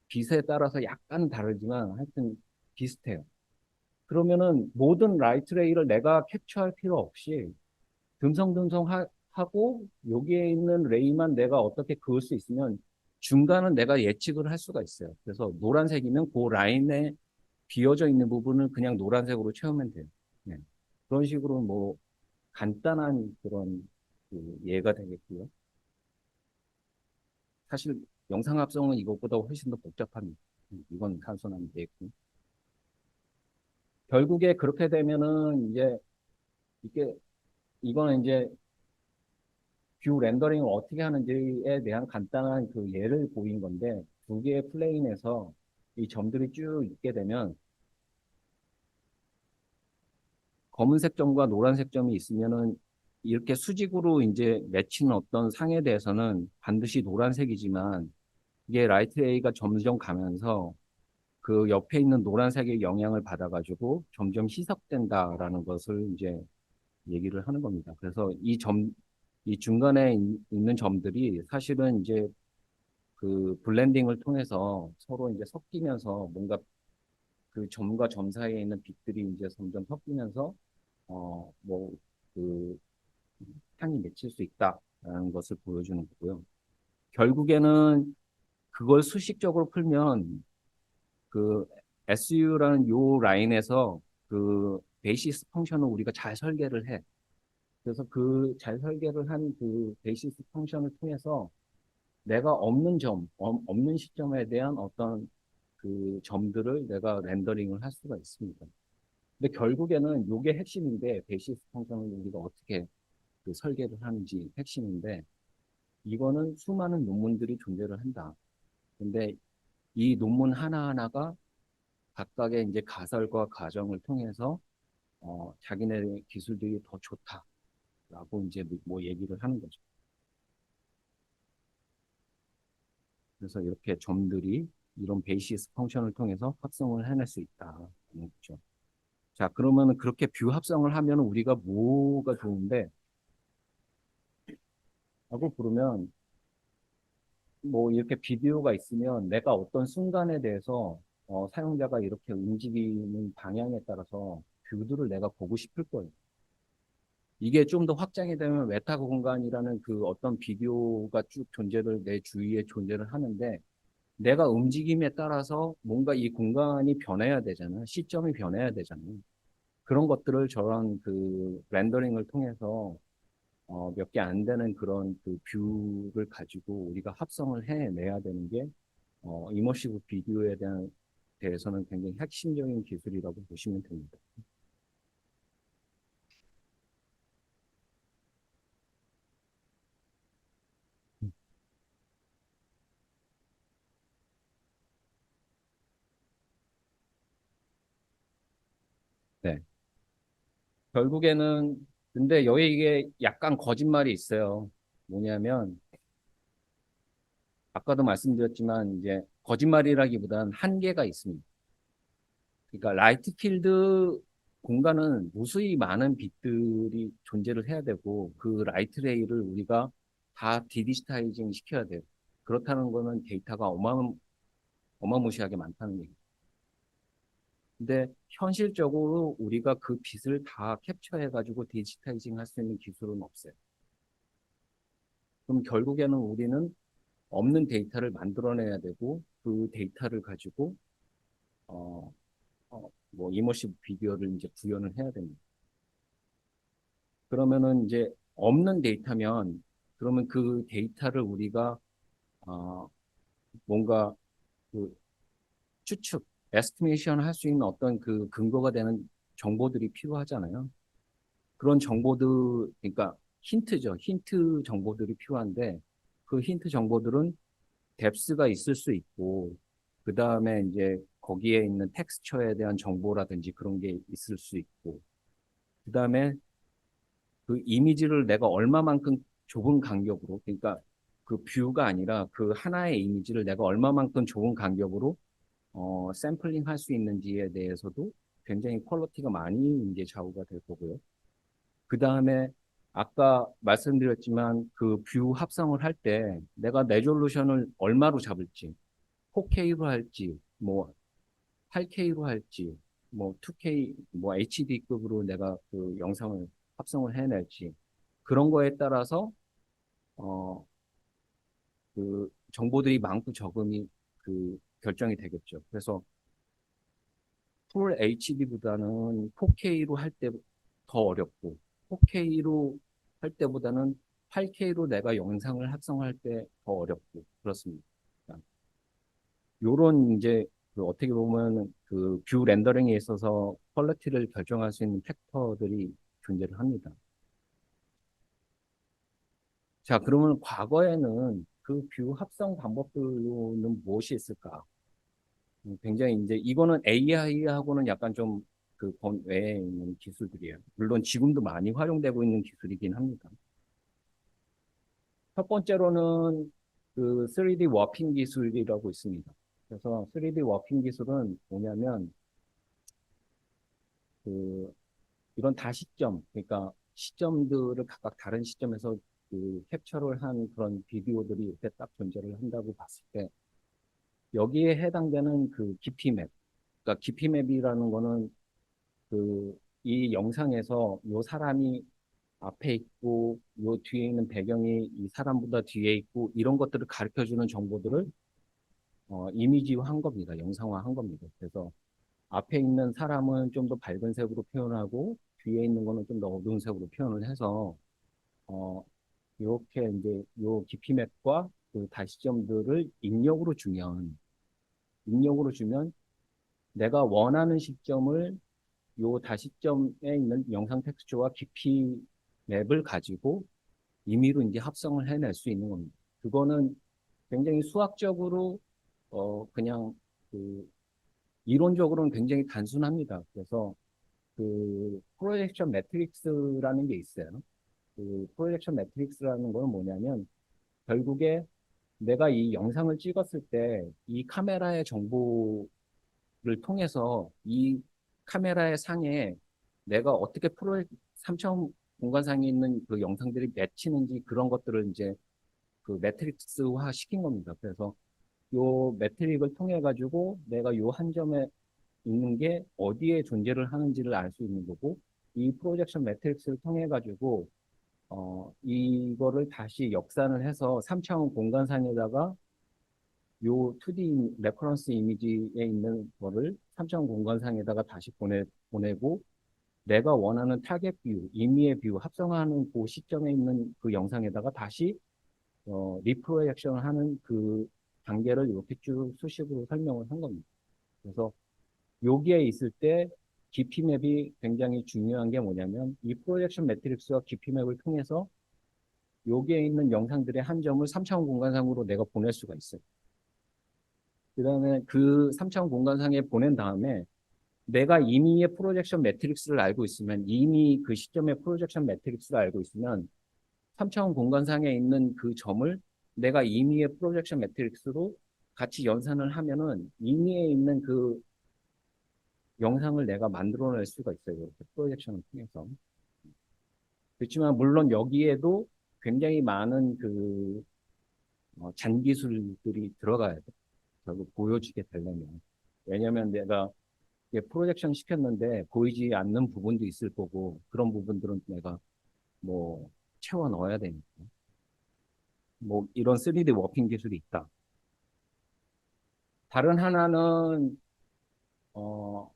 빛에 따라서 약간 다르지만 하여튼 비슷해요. 그러면은 모든 라이트 레이를 내가 캡처할 필요 없이 하고 여기에 있는 레이만 내가 어떻게 그을 수 있으면 중간은 내가 예측을 할 수가 있어요. 그래서 노란색이면 그 라인에 비어져 있는 부분을 그냥 노란색으로 채우면 돼요. 네. 그런 식으로 뭐 간단한 그런 그 예가 되겠고요. 사실 영상 합성은 이것보다 훨씬 더 복잡합니다. 이건 단순하면 되겠고. 결국에 그렇게 되면은 이제 이게 이거는 이제 뷰 렌더링을 어떻게 하는지에 대한 간단한 그 예를 보인 건데 두 개의 플레인에서 이 점들이 쭉 있게 되면 검은색 점과 노란색 점이 있으면은 이렇게 수직으로 이제 맺히는 어떤 상에 대해서는 반드시 노란색이지만 이게 라이트 A가 점점 가면서 그 옆에 있는 노란색의 영향을 받아가지고 점점 희석된다라는 것을 이제 얘기를 하는 겁니다. 그래서 이 중간에 있는 점들이 사실은 이제 그 블렌딩을 통해서 서로 이제 섞이면서 뭔가 그 점과 점 사이에 있는 빛들이 이제 점점 섞이면서 뭐 그 향이 맺힐 수 있다라는 것을 보여주는 거고요. 결국에는 그걸 수식적으로 풀면 그 SU라는 요 라인에서 그 베이시스 펑션을 우리가 잘 설계를 해. 그래서 그 잘 설계를 한 그 베이시스 펑션을 통해서 내가 없는 없는 시점에 대한 어떤 그 점들을 내가 렌더링을 할 수가 있습니다. 근데 결국에는 이게 핵심인데 베이시스 펑션을 우리가 어떻게 그 설계를 하는지 핵심인데 이거는 수많은 논문들이 존재를 한다. 근데 이 논문 하나하나가 각각의 이제 가설과 과정을 통해서 자기네 기술들이 더 좋다라고 이제 뭐 얘기를 하는 거죠. 그래서 이렇게 점들이 이런 베이시스 펑션을 통해서 합성을 해낼 수 있다. 그렇죠. 자, 그러면 그렇게 뷰 합성을 하면 우리가 뭐가 좋은데? 하고 부르면 뭐 이렇게 비디오가 있으면 내가 어떤 순간에 대해서 사용자가 이렇게 움직이는 방향에 따라서 뷰들을 내가 보고 싶을 거예요. 이게 좀 더 확장이 되면 메타 공간이라는 그 어떤 비디오가 쭉 존재를 내 주위에 존재를 하는데 내가 움직임에 따라서 뭔가 이 공간이 변해야 되잖아요. 시점이 변해야 되잖아요. 그런 것들을 저런 그 렌더링을 통해서 몇 개 안 되는 그런 그 뷰를 가지고 우리가 합성을 해내야 되는 게 이머시브 비디오에 대한 대해서는 굉장히 핵심적인 기술이라고 보시면 됩니다. 네. 결국에는 근데 여기 이게 약간 거짓말이 있어요. 뭐냐면 아까도 말씀드렸지만 이제 거짓말이라기보다는 한계가 있습니다. 그러니까 라이트 필드 공간은 무수히 많은 빛들이 존재를 해야 되고 그 라이트 레이를 우리가 다 디디지타이징 시켜야 돼요. 그렇다는 거는 데이터가 어마무시하게 많다는 얘기예요. 근데 현실적으로 우리가 그 빛을 다 캡처해가지고 디지타이징 할 수 있는 기술은 없어요. 그럼 결국에는 우리는 없는 데이터를 만들어내야 되고 그 데이터를 가지고 뭐 이머시브 비디오를 이제 구현을 해야 됩니다. 그러면은 이제 없는 데이터면 그러면 그 데이터를 우리가 어, 뭔가 그 추측, 에스티메이션 할 수 있는 어떤 그 근거가 되는 정보들이 필요하잖아요. 그런 정보들, 그러니까 힌트죠. 힌트 정보들이 필요한데 그 힌트 정보들은 뎁스가 있을 수 있고 그 다음에 이제 거기에 있는 텍스처에 대한 정보라든지 그런 게 있을 수 있고 그 다음에 그 이미지를 내가 얼마만큼 좁은 간격으로, 그러니까 그 뷰가 아니라 그 하나의 이미지를 내가 얼마만큼 좁은 간격으로 샘플링 할 수 있는지에 대해서도 굉장히 퀄리티가 많이 이제 좌우가 될 거고요. 그 다음에 아까 말씀드렸지만 그 뷰 합성을 할 때 내가 레졸루션을 얼마로 잡을지, 4K로 할지, 뭐 8K로 할지, 뭐 2K, 뭐 HD급으로 내가 그 영상을 합성을 해낼지 그런 거에 따라서 어, 그 정보들이 많고 적음이 그 결정이 되겠죠. 그래서 풀 HD보다는 4K로 할 때 더 어렵고 4K로 할 때보다는 8K로 내가 영상을 합성할 때 더 어렵고 그렇습니다. 요런 이제 그 어떻게 보면 그 뷰 렌더링에 있어서 퀄리티를 결정할 수 있는 팩터들이 존재를 합니다. 자, 그러면 과거에는 그 뷰 합성 방법들로는 무엇이 있을까? 굉장히 이제 이거는 AI하고는 약간 좀 그 번외에 있는 기술들이에요. 물론 지금도 많이 활용되고 있는 기술이긴 합니다. 첫 번째로는 그 3D 워핑 기술이라고 있습니다. 그래서 3D 워핑 기술은 뭐냐면 그 이런 다시점, 그러니까 시점들을 각각 다른 시점에서 그 캡처를 한 그런 비디오들이 이렇게 딱 존재를 한다고 봤을 때 여기에 해당되는 그 깊이 맵, 그러니까 깊이 맵이라는 거는 그 이 영상에서 요 사람이 앞에 있고 요 뒤에 있는 배경이 이 사람보다 뒤에 있고 이런 것들을 가르쳐 주는 정보들을 이미지화한 겁니다. 영상화한 겁니다. 그래서 앞에 있는 사람은 좀 더 밝은 색으로 표현하고 뒤에 있는 거는 좀 더 어두운 색으로 표현을 해서 어, 이렇게 이제 요 깊이 맵과 그 다시점들을 입력으로 주면 내가 원하는 시점을 요 다시점에 있는 영상 텍스처와 깊이 맵을 가지고 임의로 이제 합성을 해낼 수 있는 겁니다. 그거는 굉장히 수학적으로 그냥 그 이론적으로는 굉장히 단순합니다. 그래서 그 프로젝션 매트릭스라는 게 있어요. 그 프로젝션 매트릭스라는 건 뭐냐면 결국에 내가 이 영상을 찍었을 때 이 카메라의 정보를 통해서 이 카메라의 상에 내가 어떻게 3차원 공간상에 있는 그 영상들이 맺히는지 그런 것들을 이제 그 매트릭스화 시킨 겁니다. 그래서 요 매트릭을 통해 가지고 내가 요 한 점에 있는 게 어디에 존재를 하는지를 알 수 있는 거고 이 프로젝션 매트릭스를 통해 가지고 이거를 다시 역산을 해서 3차원 공간상에다가 요 2D 레퍼런스 이미지에 있는 거를 3차원 공간상에다가 다시 보내고 내가 원하는 타겟 뷰, 임의의 뷰, 합성하는 그 시점에 있는 그 영상에다가 다시 리프로젝션을 하는 그 단계를 이렇게 쭉 수식으로 설명을 한 겁니다. 그래서 여기에 있을 때 깊이 맵이 굉장히 중요한 게 뭐냐면 이 프로젝션 매트릭스와 깊이 맵을 통해서 여기에 있는 영상들의 한 점을 3차원 공간상으로 내가 보낼 수가 있어요. 그 다음에 그 3차원 공간상에 보낸 다음에 내가 임의의 프로젝션 매트릭스를 알고 있으면 이미 그 시점의 프로젝션 매트릭스를 알고 있으면 3차원 공간상에 있는 그 점을 내가 임의의 프로젝션 매트릭스로 같이 연산을 하면은 임의에 있는 그 영상을 내가 만들어낼 수가 있어요. 이렇게 프로젝션을 통해서. 그렇지만 물론 여기에도 굉장히 많은 그 잔기술들이 들어가야 돼. 결국 보여지게 되려면. 왜냐하면 내가 이게 프로젝션 시켰는데 보이지 않는 부분도 있을 거고 그런 부분들은 내가 뭐 채워 넣어야 되니까. 뭐 이런 3D 워핑 기술이 있다. 다른 하나는 어,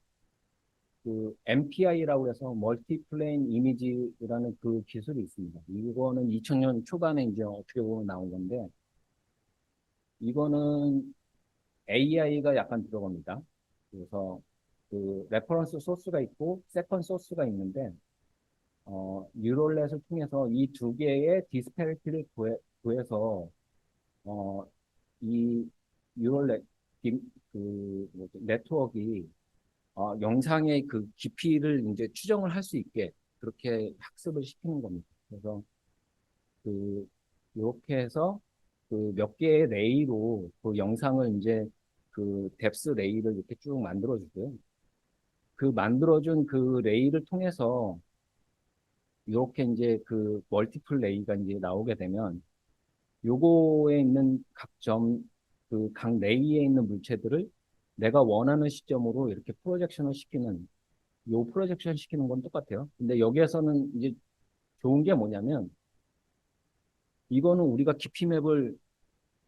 그 MPI라고 해서 멀티플레인 이미지라는 그 기술이 있습니다. 이거는 2000년 초반에 이제 어떻게 보면 나온 건데 이거는 AI가 약간 들어갑니다. 그래서 그 레퍼런스 소스가 있고 세컨 소스가 있는데 뉴럴넷을 통해서 이 두 개의 디스패리티를 구해서 어, 이 뉴럴넷 그 뭐지, 네트워크가 영상의 그 깊이를 이제 추정을 할 수 있게 그렇게 학습을 시키는 겁니다. 그래서 그 이렇게 해서 그 몇 개의 레이로 그 영상을 이제 그 뎁스 레이를 이렇게 쭉 만들어 주고요. 그 만들어준 그 레이를 통해서 이렇게 이제 그 멀티플 레이가 이제 나오게 되면 요거에 있는 각 점, 그 각 레이에 있는 물체들을 내가 원하는 시점으로 이렇게 프로젝션을 시키는 요 프로젝션 시키는 건 똑같아요. 근데 여기에서는 이제 좋은 게 뭐냐면 이거는 우리가 깊이 맵을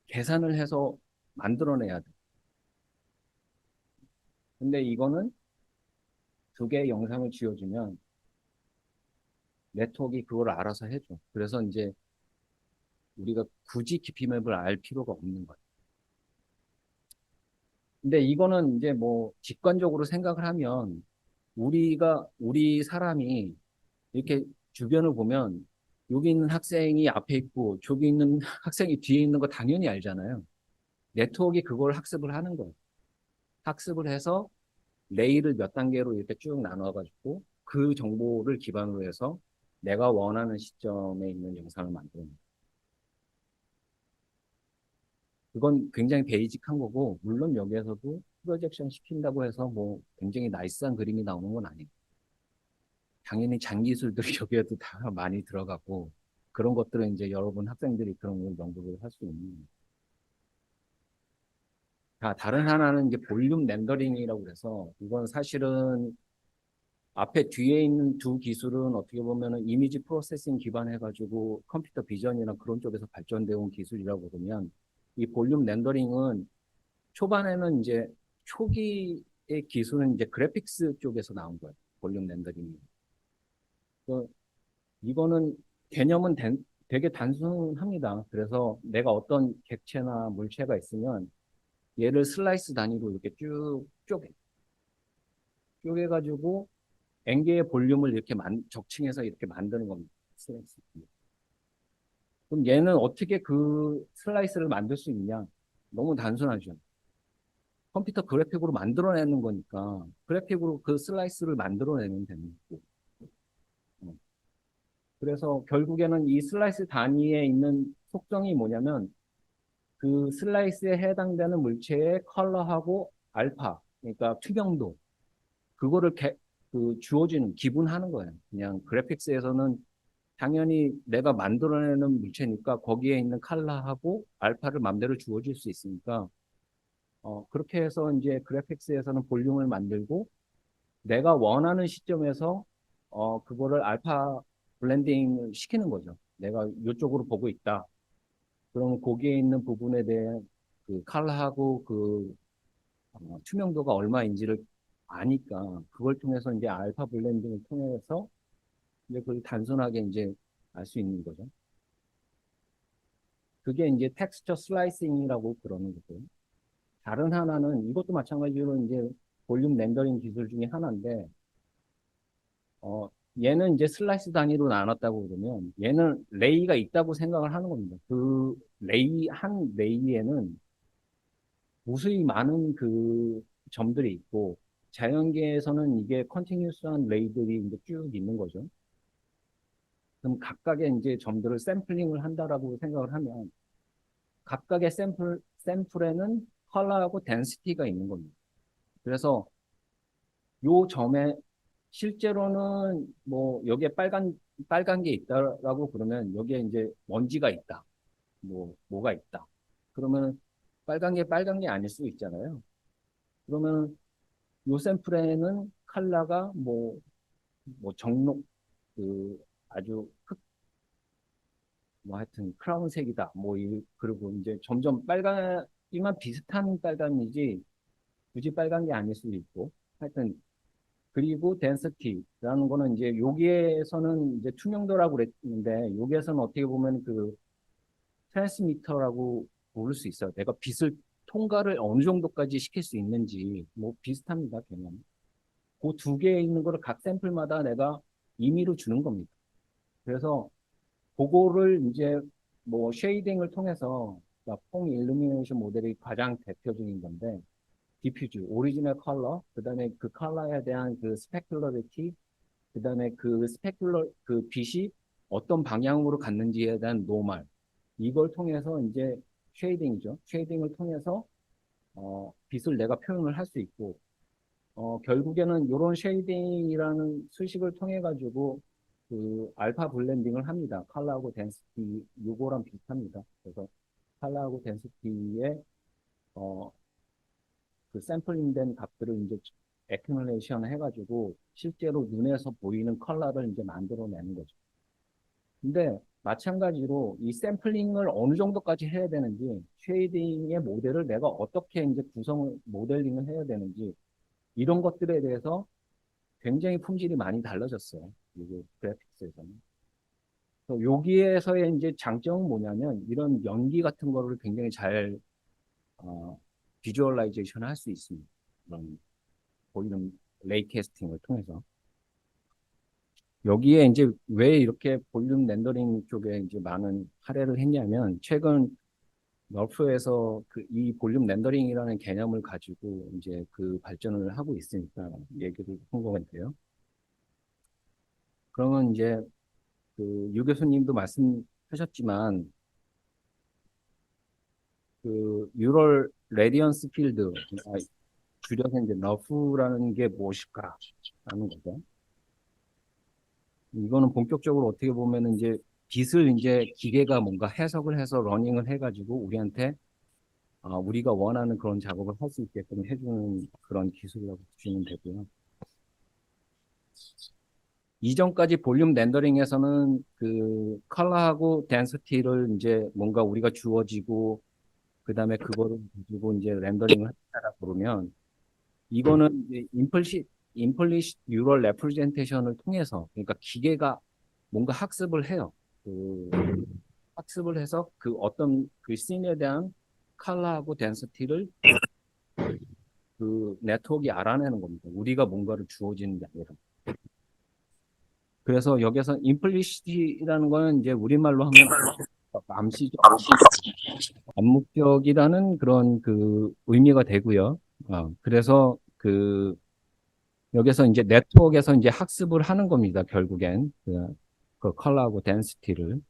계산을 해서 만들어내야 돼. 근데 이거는 두 개의 영상을 지어주면 네트워크가 그걸 알아서 해줘. 그래서 이제 우리가 굳이 깊이맵을 알 필요가 없는 거예요. 근데 이거는 이제 뭐 직관적으로 생각을 하면 우리 사람이 이렇게 주변을 보면 여기 있는 학생이 앞에 있고 저기 있는 학생이 뒤에 있는 거 당연히 알잖아요. 네트워크가 그걸 학습을 하는 거예요. 학습을 해서 레이를 몇 단계로 이렇게 쭉 나눠가지고 그 정보를 기반으로 해서 내가 원하는 시점에 있는 영상을 만드는 거예요. 그건 굉장히 베이직한 거고, 물론 여기에서도 프로젝션 시킨다고 해서 뭐 굉장히 나이스한 그림이 나오는 건 아니에요. 당연히 장기술들이 여기에도 다 많이 들어가고, 그런 것들은 이제 여러분 학생들이 그런 걸 연구를 할 수 있는. 다른 하나는 이제 볼륨 렌더링이라고 그래서, 이건 사실은 앞에 뒤에 있는 두 기술은 어떻게 보면은 이미지 프로세싱 기반해가지고 컴퓨터 비전이나 그런 쪽에서 발전되어 온 기술이라고 보면, 이 볼륨 렌더링은 초반에는 이제 초기의 기술은 이제 그래픽스 쪽에서 나온 거예요. 볼륨 렌더링이. 이거는 개념은 되게 단순합니다. 그래서 내가 어떤 객체나 물체가 있으면 얘를 슬라이스 단위로 이렇게 쭉 쪼개가지고 N개의 볼륨을 이렇게 적층해서 이렇게 만드는 겁니다. 슬라이스. 그럼 얘는 어떻게 그 슬라이스를 만들 수 있냐? 너무 단순하죠. 컴퓨터 그래픽으로 만들어내는 거니까 그래픽으로 그 슬라이스를 만들어내면 되는 거고. 어. 그래서 결국에는 이 슬라이스 단위에 있는 속성이 뭐냐면 그 슬라이스에 해당되는 물체의 컬러하고 알파, 그러니까 투명도, 그거를 주어지는, 기분하는 거예요. 그냥 그래픽스에서는 당연히 내가 만들어내는 물체니까 거기에 있는 컬러하고 알파를 맘대로 주어질 수 있으니까, 그렇게 해서 이제 그래픽스에서는 볼륨을 만들고 내가 원하는 시점에서 그거를 알파 블렌딩을 시키는 거죠. 내가 이쪽으로 보고 있다. 그러면 거기에 있는 부분에 대한 그 컬러하고 그 투명도가 얼마인지를 아니까 그걸 통해서 이제 알파 블렌딩을 통해서 이제 그걸 단순하게 이제 알 수 있는 거죠. 그게 이제 텍스처 슬라이싱이라고 그러는 거고요. 다른 하나는 이것도 마찬가지로 이제 볼륨 렌더링 기술 중에 하나인데 어, 얘는 이제 슬라이스 단위로 나눴다고 그러면 얘는 레이가 있다고 생각을 하는 겁니다. 그 한 레이에는 무수히 많은 그 점들이 있고 자연계에서는 이게 컨티뉴스한 레이들이 이제 쭉 있는 거죠. 그럼 각각의 이제 점들을 샘플링을 한다라고 생각을 하면 각각의 샘플에는 컬러하고 덴시티가 있는 겁니다. 그래서 요 점에 실제로는 뭐 여기에 빨간 게 있다라고 그러면 여기에 이제 먼지가 있다. 뭐가 있다. 그러면 빨간 게 아닐 수 있잖아요. 그러면 요 샘플에는 컬러가 뭐 정록, 그 아주 뭐 하여튼 크라운색이다. 그리고 이제 점점 빨간이만 비슷한 빨간이지 굳이 빨간 게 아닐 수도 있고. 하여튼, 그리고 덴서티라는 거는 이제 여기에서는 이제 투명도라고 그랬는데 여기에서는 어떻게 보면 그 트랜스미터라고 부를 수 있어요. 내가 빛을 통과를 어느 정도까지 시킬 수 있는지 뭐 비슷합니다. 개념. 그 두 개에 있는 거를 각 샘플마다 내가 임의로 주는 겁니다. 그래서 그거를 이제 뭐 쉐이딩을 통해서 그러니까 퐁 일루미네이션 모델이 가장 대표적인 건데 디퓨즈, 오리지널 컬러, 그다음에 그 컬러에 대한 그 스페큘러리티, 그다음에 그 빛이 어떤 방향으로 갔는지에 대한 노말, 이걸 통해서 이제 쉐이딩이죠. 쉐이딩을 통해서 빛을 내가 표현을 할 수 있고 결국에는 이런 쉐이딩이라는 수식을 통해 가지고 그 알파 블렌딩을 합니다. 컬러하고 덴시티 요거랑 비슷합니다. 그래서 컬러하고 덴시티의 어, 그 샘플링된 값들을 이제 애큐뮬레이션 해가지고 실제로 눈에서 보이는 컬러를 이제 만들어내는 거죠. 근데 마찬가지로 이 샘플링을 어느 정도까지 해야 되는지, 쉐이딩의 모델을 내가 어떻게 이제 모델링을 해야 되는지, 이런 것들에 대해서 굉장히 품질이 많이 달라졌어요. 그리고 그래픽스에서는. 여기에서의 이제 장점은 뭐냐면 이런 연기 같은 거를 굉장히 잘 어, 비주얼라이제이션 할 수 있습니다. 그런 볼륨 레이 캐스팅을 통해서. 여기에 이제 왜 이렇게 볼륨 렌더링 쪽에 이제 많은 할애를 했냐면 최근 러프에서 그 이 볼륨 렌더링이라는 개념을 가지고 이제 그 발전을 하고 있으니까 얘기를 한 거인데요. 그러면 이제 그 유 교수님도 말씀하셨지만 그 유럴 레디언스 필드 줄여서 이제 러프라는 게 무엇일까라는 거죠. 이거는 본격적으로 어떻게 보면은 이제 빛을 이제 기계가 뭔가 해석을 해서 러닝을 해가지고 우리한테 우리가 원하는 그런 작업을 할 수 있게끔 해주는 그런 기술이라고 보시면 되고요. 이전까지 볼륨 렌더링에서는 그 컬러하고 덴시티를 이제 뭔가 우리가 주어지고 그다음에 그거를 가지고 이제 렌더링을 한다라 그러면 이거는 이제 임플리시 뉴럴 레프레젠테이션을 통해서 그러니까 기계가 뭔가 학습을 해요. 그 학습을 해서 그 어떤 그 씬에 대한 컬러하고 덴시티를 그 네트워크가 알아내는 겁니다. 우리가 뭔가를 주어지는 게 아니라. 그래서 여기서 임플리시티라는 거는 이제 우리말로 하면 암시적, 암묵적이라는 그런 그 의미가 되고요. 그래서 그 여기서 이제 네트워크에서 이제 학습을 하는 겁니다. 결국엔 그 컬러하고 덴시티를.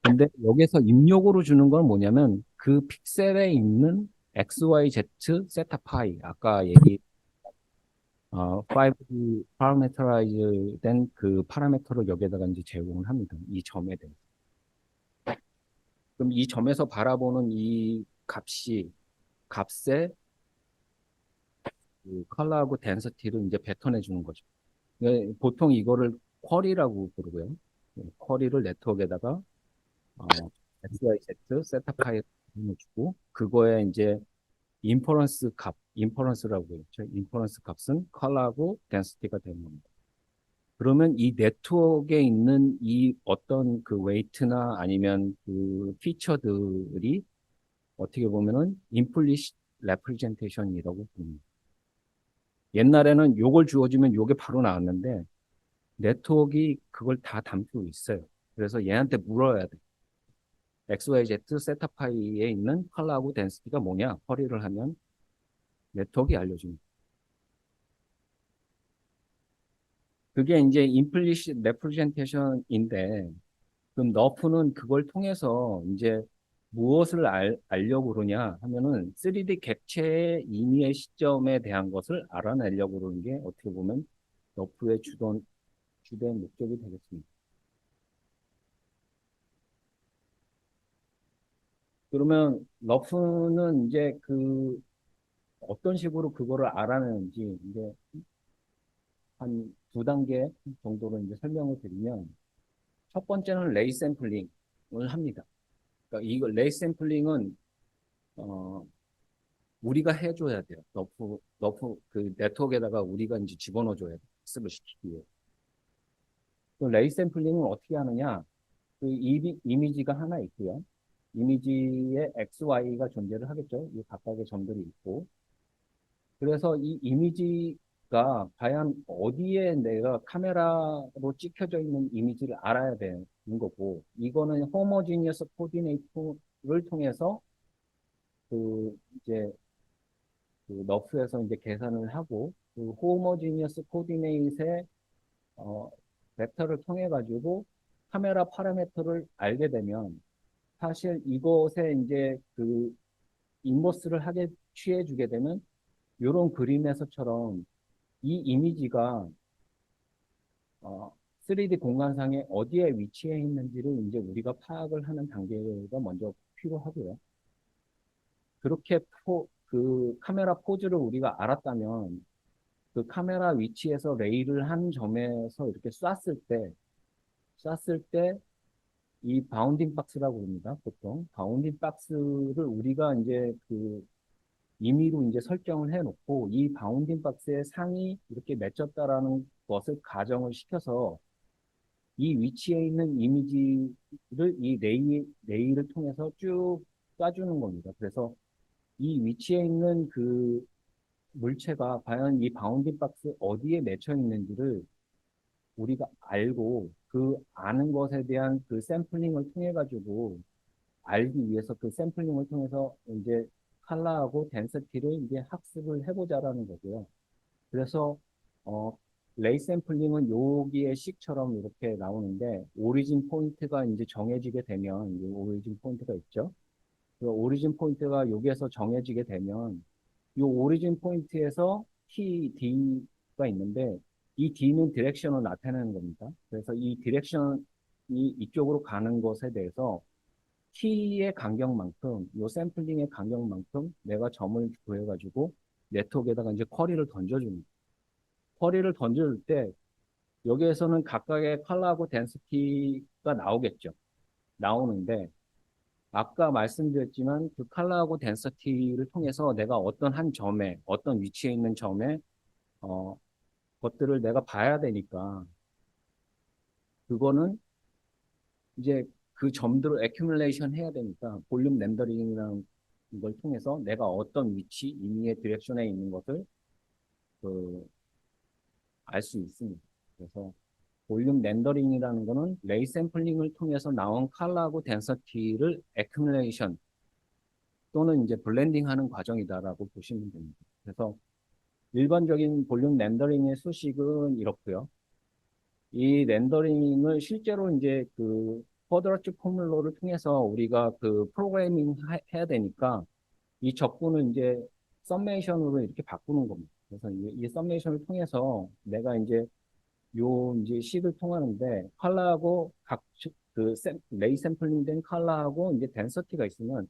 근데 여기서 입력으로 주는 건 뭐냐면 그 픽셀에 있는 X, Y, Z, 세타 파이 아까 얘기 5D 파라메터라이즈 된 그 파라메터를 여기에다가 이제 제공을 합니다. 이 점에 대해. 그럼 이 점에서 바라보는 이 값에 그 컬러하고 덴서티를 이제 뱉어내 주는 거죠. 보통 이거를 쿼리라고 부르고요. 쿼리를 네트워크에다가 어, XYZ 세타파일 주고 그거에 이제 인퍼런스라고 했죠. 인퍼런스 값은 컬러하고 덴시티가 되는 겁니다. 그러면 이 네트워크에 있는 이 어떤 그 웨이트나 아니면 그 피처들이 어떻게 보면은 임플리시 레프레젠테이션이라고 봅니다. 옛날에는 요걸 주어지면 요게 바로 나왔는데 네트워크가 그걸 다 담고 있어요. 그래서 얘한테 물어야 돼. XYZ 세타파이에 있는 컬러하고 덴시티가 뭐냐? 커리를 하면 네트워크가 알려줍니다. 그게 이제 임플리시 레프레젠테이션인데 그럼 너프는 그걸 통해서 이제 무엇을 알려고 그러냐 하면은 3D 객체의 임의의 시점에 대한 것을 알아내려고 그러는 게 어떻게 보면 너프의 주된 목적이 되겠습니다. 그러면 너프는 이제 그 어떤 식으로 그거를 알아내는지 이제 한 두 단계 정도로 이제 설명을 드리면 첫 번째는 레이 샘플링을 합니다. 그러니까 이거 레이 샘플링은 어, 우리가 해줘야 돼요. 너프 그 네트워크에다가 우리가 이제 집어넣어줘야 돼요. 학습을 시키기 위해. 그 레이 샘플링은 어떻게 하느냐? 그 이미지가 하나 있고요. 이미지에 X, Y가 존재를 하겠죠. 이 각각의 점들이 있고. 그래서 이 이미지가 과연 어디에 내가 카메라로 찍혀져 있는 이미지를 알아야 되는 거고, 이거는 호모지니어스 코디네이터를 통해서 이제 그 너프에서 이제 계산을 하고 그 호모지니어스 코디네이트의 어, 벡터를 통해 가지고 카메라 파라미터를 알게 되면 사실 이것에 이제 그 인버스를 하게 취해 주게 되면 이런 그림에서처럼 이 이미지가 3D 공간상에 어디에 위치해 있는지를 이제 우리가 파악을 하는 단계가 먼저 필요하고요. 그렇게 그 카메라 포즈를 우리가 알았다면 그 카메라 위치에서 레이를 한 점에서 이렇게 쐈을 때, 이 바운딩 박스라고 합니다. 보통. 바운딩 박스를 우리가 이제 그 임의로 이제 설정을 해 놓고 이 바운딩 박스의 상이 이렇게 맺혔다라는 것을 가정을 시켜서 이 위치에 있는 이미지를 이 레이를 통해서 쭉 쏴주는 겁니다. 그래서 이 위치에 있는 그 물체가 과연 이 바운딩 박스 어디에 맺혀 있는지를 우리가 알고 그 아는 것에 대한 그 샘플링을 통해 가지고 알기 위해서 그 샘플링을 통해서 이제 컬러하고 덴서티를 이제 학습을 해보자라는 거고요. 그래서 어, 레이 샘플링은 여기에 식처럼 이렇게 나오는데 오리진 포인트가 이제 정해지게 되면 이 오리진 포인트가 있죠. 그 오리진 포인트가 여기에서 정해지게 되면 이 오리진 포인트에서 키 D가 있는데 이 D는 디렉션을 나타내는 겁니다. 그래서 이 디렉션이 이쪽으로 가는 것에 대해서 키의 간격만큼, 요 샘플링의 간격만큼 내가 점을 구해가지고 네트워크에다가 이제 쿼리를 던져줍니다. 쿼리를 던져줄 때 여기에서는 각각의 컬러하고 덴시티가 나오겠죠. 나오는데 아까 말씀드렸지만 그 컬러하고 덴시티를 통해서 내가 어떤 한 점에, 어떤 위치에 있는 점에 어, 것들을 내가 봐야 되니까 그거는 이제 그 점들을 애큐뮬레이션 해야 되니까 볼륨 렌더링이라는 걸 통해서 내가 어떤 위치, 임의의 디렉션에 있는 것을 그, 알 수 있습니다. 그래서 볼륨 렌더링이라는 거는 레이 샘플링을 통해서 나온 컬러하고 덴서티를 애큐뮬레이션 또는 이제 블렌딩하는 과정이다라고 보시면 됩니다. 그래서 일반적인 볼륨 렌더링의 수식은 이렇고요. 이 렌더링을 실제로 이제 그 쿼드라틱 포뮬러를 통해서 우리가 그 프로그래밍 해야 되니까 이 적분을 이제 썸메이션으로 이렇게 바꾸는 겁니다. 그래서 이 썸메이션을 통해서 내가 이제 요 이제 식을 통하는데 컬러하고 레이 샘플링 된 컬러하고 이제 덴서티가 있으면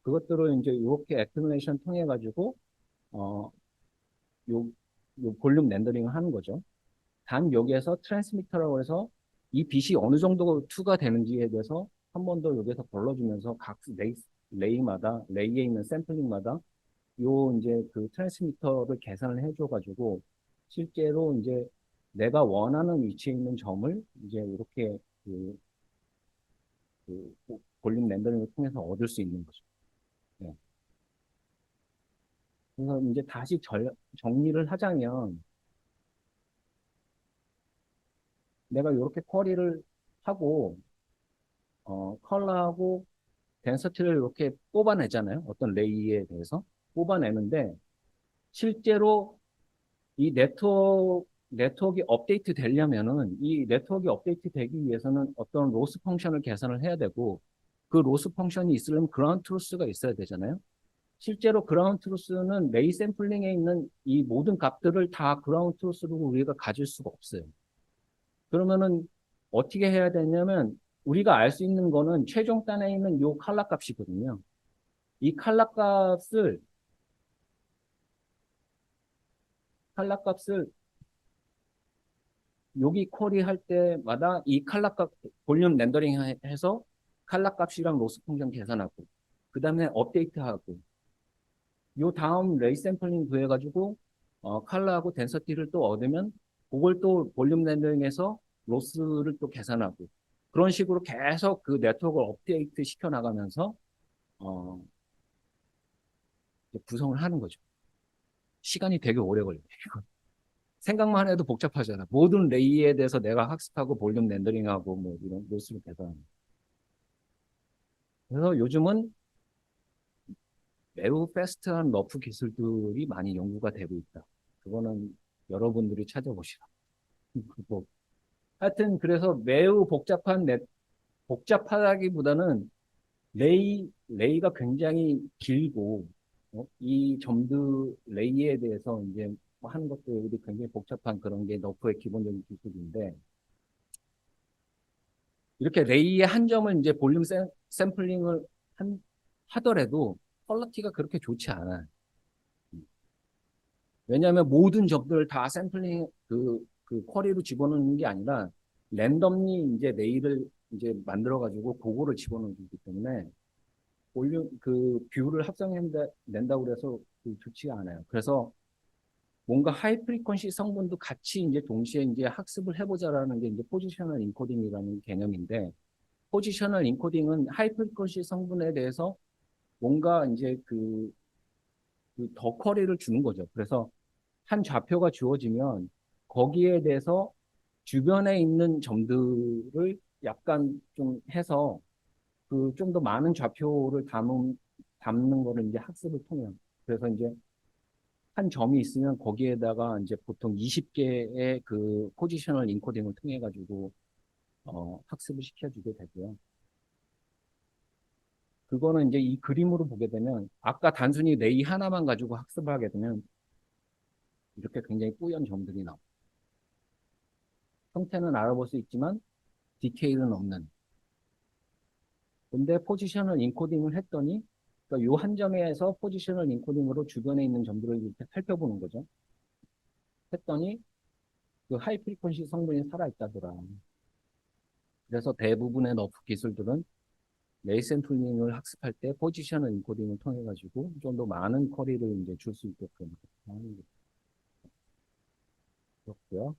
그것들을 이제 이렇게 애큐뮬레이션 통해 가지고 어 요, 요 볼륨 렌더링을 하는 거죠. 단 여기에서 트랜스미터라고 해서 이 빛이 어느 정도 투가 되는지에 대해서 한 번 더 여기서 걸러주면서 각 레이에 있는 샘플링마다 요 이제 그 트랜스미터를 계산을 해줘가지고 실제로 이제 내가 원하는 위치에 있는 점을 이제 이렇게 그, 볼륨 렌더링을 통해서 얻을 수 있는 거죠. 네. 그래서 이제 다시 정리를 하자면 내가 이렇게 쿼리를 하고 컬러하고 덴서티를 이렇게 뽑아내잖아요. 어떤 레이에 대해서 뽑아내는데 실제로 이 네트워크 업데이트 되려면은 이 네트워크 업데이트 되기 위해서는 어떤 로스 펑션을 계산을 해야 되고 그 로스 펑션이 있으려면 그라운드 트루스가 있어야 되잖아요. 실제로 그라운드 트루스는 레이 샘플링에 있는 이 모든 값들을 다 그라운드 트루스로 우리가 가질 수가 없어요. 그러면은 어떻게 해야 되냐면 우리가 알 수 있는 거는 최종 단에 있는 요 칼라 값이거든요. 이 칼라 값을 여기 쿼리 할 때마다 이 칼라 값 볼륨 렌더링 해서 칼라 값이랑 로스 펑션 계산하고 그 다음에 업데이트하고 요 다음 레이 샘플링 구해가지고 칼라하고 덴서티를 또 얻으면 그걸 또 볼륨 렌더링해서 로스를 또 계산하고 그런 식으로 계속 그 네트워크를 업데이트 시켜 나가면서 어, 구성을 하는 거죠. 시간이 되게 오래 걸려요. 생각만 해도 복잡하잖아. 모든 레이에 대해서 내가 학습하고 볼륨 렌더링하고 뭐 이런 로스를 계산하는. 그래서 요즘은 매우 패스트한 러프 기술들이 많이 연구가 되고 있다. 그거는 여러분들이 찾아보시라. 뭐, 하여튼 그래서 매우 복잡하다기보다는 레이가 굉장히 길고 이 점드 레이에 대해서 이제 뭐 하는 것들이 굉장히 복잡한 그런 게 너프의 기본적인 기술인데 이렇게 레이의 한 점을 이제 볼륨 샘플링을 하더라도 퀄리티가 그렇게 좋지 않아요. 왜냐하면 모든 점들을 다 샘플링 그 쿼리로 집어넣는 게 아니라 랜덤리 이제 레이를 이제 만들어 가지고 그거를 집어넣기 때문에 볼륨 그 뷰를 합성낸다고 그래서 좋지가 않아요. 그래서 뭔가 하이 프리퀀시 성분도 같이 이제 동시에 이제 학습을 해보자라는 게 이제 포지셔널 인코딩이라는 개념인데, 포지셔널 인코딩은 하이 프리퀀시 성분에 대해서 뭔가 이제 더 쿼리를 주는 거죠. 그래서 한 좌표가 주어지면 거기에 대해서 주변에 있는 점들을 약간 좀 해서 그 좀 더 많은 좌표를 담는 거를 이제 학습을 통해요. 그래서 이제 한 점이 있으면 거기에다가 이제 보통 20개의 그 포지셔널 인코딩을 통해 가지고 학습을 시켜주게 되고요. 그거는 이제 이 그림으로 보게 되면 아까 단순히 레이 하나만 가지고 학습을 하게 되면 이렇게 굉장히 뿌연 점들이 나와요. 형태는 알아볼 수 있지만 디테일은 없는. 근데 포지셔널 인코딩을 했더니 그러니까 요 한 점에서 포지셔널 인코딩으로 주변에 있는 점들을 이렇게 살펴보는 거죠. 했더니 그 하이 프리퀀시 성분이 살아있다더라. 그래서 대부분의 너프 기술들은 레이센 툴링을 학습할 때 포지셔널 인코딩을 통해 가지고 좀 더 많은 쿼리를 이제 줄 수 있게끔 하는 게 그렇고요.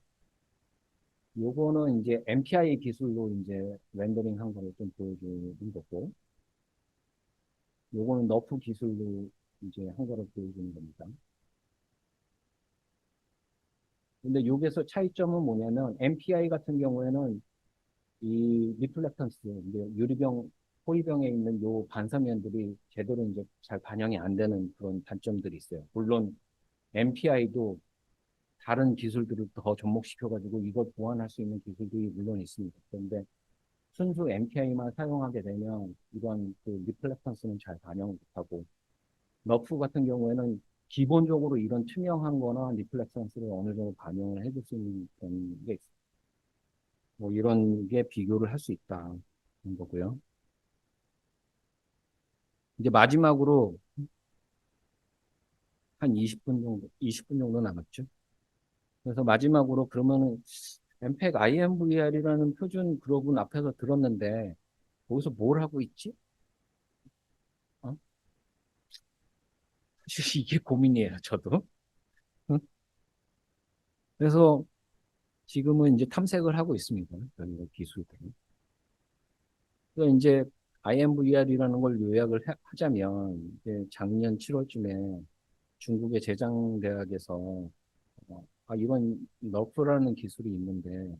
요거는 이제 MPI 기술로 이제 렌더링 한 거를 좀 보여주는 거고, 요거는 너프 기술로 이제 한 거를 보여주는 겁니다. 근데 여기서 차이점은 뭐냐면 MPI 같은 경우에는 이 리플렉턴스, 이제 유리병, 호위병에 있는 요 반사면들이 제대로 이제 잘 반영이 안 되는 그런 단점들이 있어요. 물론 MPI도 다른 기술들을 더 접목시켜가지고 이걸 보완할 수 있는 기술들이 물론 있습니다. 그런데 순수 MPI만 사용하게 되면 이런 그 리플렉턴스는 잘 반영을 못하고 너프 같은 경우에는 기본적으로 이런 투명한 거나 리플렉턴스를 어느 정도 반영을 해줄 수 있는 그런 게 있어요. 뭐 이런 게 비교를 할 수 있다는 거고요. 이제 마지막으로 한 20분 정도 남았죠. 그래서 마지막으로 그러면은 엠팩 IMVR이라는 표준 그룹은 앞에서 들었는데 거기서 뭘 하고 있지? 어? 사실 이게 고민이에요, 저도. 응? 그래서 지금은 이제 탐색을 하고 있습니다. 그런 기술들. 그래서 이제 IMVR이라는 걸 요약을 하자면 이제 작년 7월쯤에 중국의 재장대학에서 이런 너프라는 기술이 있는데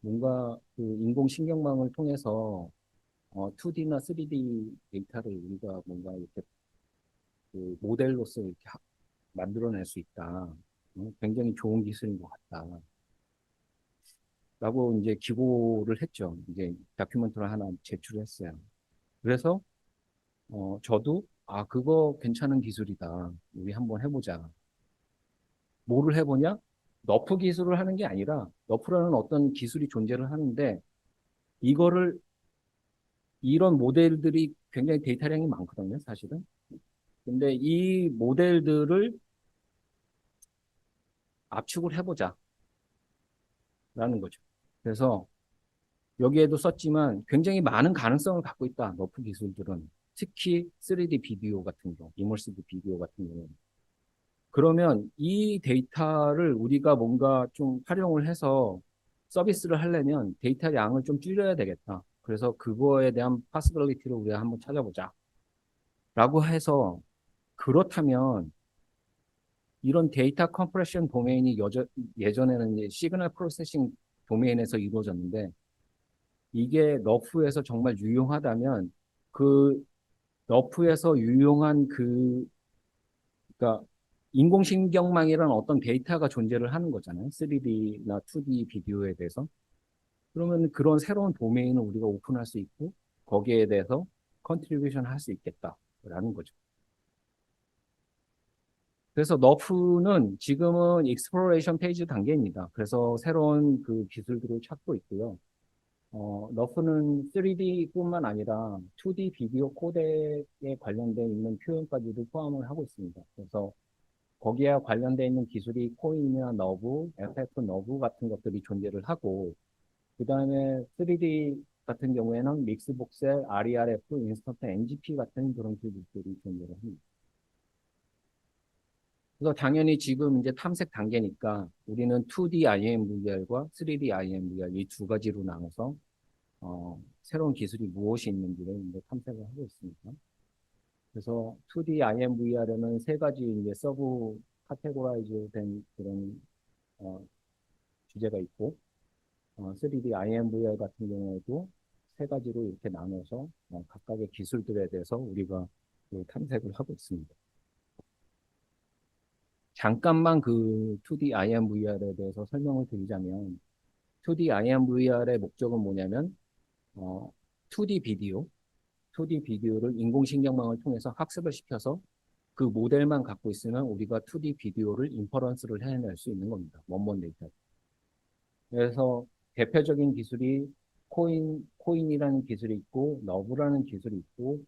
뭔가 그 인공신경망을 통해서 2D나 3D 데이터를 우리가 뭔가 이렇게 그 모델로서 이렇게 만들어낼 수 있다. 굉장히 좋은 기술인 것 같다. 라고 이제 기고를 했죠. 이제 다큐멘터를 하나 제출했어요. 그래서 저도 그거 괜찮은 기술이다. 우리 한번 해보자. 뭐를 해보냐? 너프 기술을 하는 게 아니라 너프라는 어떤 기술이 존재를 하는데 이거를 이런 모델들이 굉장히 데이터량이 많거든요, 사실은. 근데 이 모델들을 압축을 해보자라는 거죠. 그래서 여기에도 썼지만 굉장히 많은 가능성을 갖고 있다, 너프 기술들은. 특히 3D 비디오 같은 경우, 이머시브 비디오 같은 경우. 그러면 이 데이터를 우리가 뭔가 좀 활용을 해서 서비스를 하려면 데이터 양을 좀 줄여야 되겠다. 그래서 그거에 대한 파스빌리티를 우리가 한번 찾아보자. 라고 해서 그렇다면 이런 데이터 컴프레션 도메인이 예전에는 이제 시그널 프로세싱 도메인에서 이루어졌는데 이게 너프에서 정말 유용하다면 그 너프에서 유용한 그러니까 인공신경망이라는 어떤 데이터가 존재를 하는 거잖아요. 3D나 2D 비디오에 대해서. 그러면 그런 새로운 도메인을 우리가 오픈할 수 있고 거기에 대해서 컨트리뷰션 할 수 있겠다라는 거죠. 그래서 너프는 지금은 익스플로레이션 페이지 단계입니다. 그래서 새로운 그 기술들을 찾고 있고요. 너프는 3D뿐만 아니라 2D 비디오 코덱에 관련된 있는 표현까지도 포함을 하고 있습니다. 그래서 거기에 관련되어 있는 기술이 코인이나 너브, FF 너브 같은 것들이 존재를 하고, 그 다음에 3D 같은 경우에는 믹스복셀, RERF, 인스턴트 NGP 같은 그런 기술들이 존재를 합니다. 그래서 당연히 지금 이제 탐색 단계니까 우리는 2D IMVR과 3D IMVR 이 두 가지로 나눠서 새로운 기술이 무엇이 있는지를 이제 탐색을 하고 있습니다. 그래서 2D IMVR에는 세 가지 이제 서브 카테고라이즈 된 그런 어, 주제가 있고 3D IMVR 같은 경우에도 세 가지로 이렇게 나눠서 각각의 기술들에 대해서 우리가 그 탐색을 하고 있습니다. 잠깐만 그 2D IMVR에 대해서 설명을 드리자면 2D IMVR의 목적은 뭐냐면 2D 비디오, 2D 비디오를 인공신경망을 통해서 학습을 시켜서 그 모델만 갖고 있으면 우리가 2D 비디오를 인퍼런스를 해낼 수 있는 겁니다. 원본 데이터. 그래서 대표적인 기술이 코인이라는 기술이 있고 너브라는 기술이 있고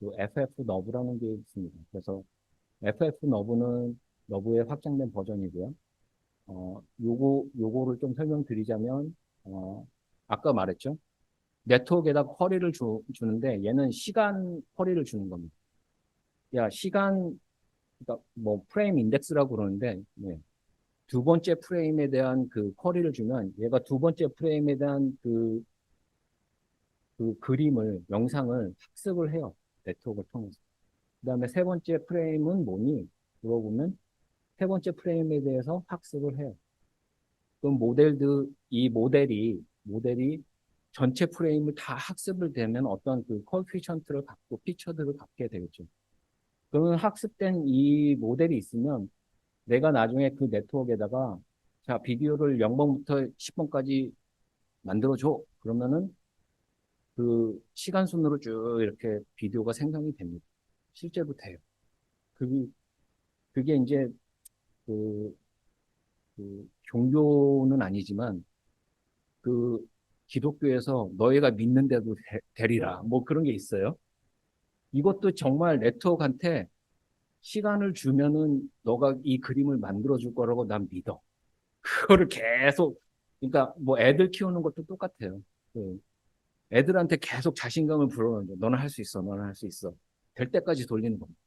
또 FF 너브라는 게 있습니다. 그래서 FF 너브는 너브의 확장된 버전이고요. 요거를 좀 설명드리자면, 아까 말했죠. 네트워크에다 쿼리를 주는데 얘는 시간 쿼리를 주는 겁니다. 야, 시간, 그러니까 뭐 프레임 인덱스라고 그러는데, 네. 두 번째 프레임에 대한 그 쿼리를 주면 얘가 두 번째 프레임에 대한 그 그림을, 영상을 학습을 해요. 네트워크를 통해서. 그 다음에 세 번째 프레임은 뭐니? 물어보면 세 번째 프레임에 대해서 학습을 해요. 그럼 이 모델이 전체 프레임을 다 학습을 되면 어떤 그 코에피션트를 갖고 피처들을 갖게 되겠죠. 그러면 학습된 이 모델이 있으면 내가 나중에 그 네트워크에다가 자, 비디오를 0번부터 10번까지 만들어줘. 그러면은 그 시간 순으로 쭉 이렇게 비디오가 생성이 됩니다. 실제로 돼요. 그게, 그게 이제 그, 그 종교는 아니지만 그 기독교에서 너희가 믿는데도 되리라. 뭐 그런 게 있어요. 이것도 정말 네트워크한테 시간을 주면은 너가 이 그림을 만들어 줄 거라고 난 믿어. 그거를 계속 그러니까 뭐 애들 키우는 것도 똑같아요. 그 애들한테 계속 자신감을 불어넣는 거. 너는 할 수 있어. 너는 할 수 있어. 될 때까지 돌리는 겁니다.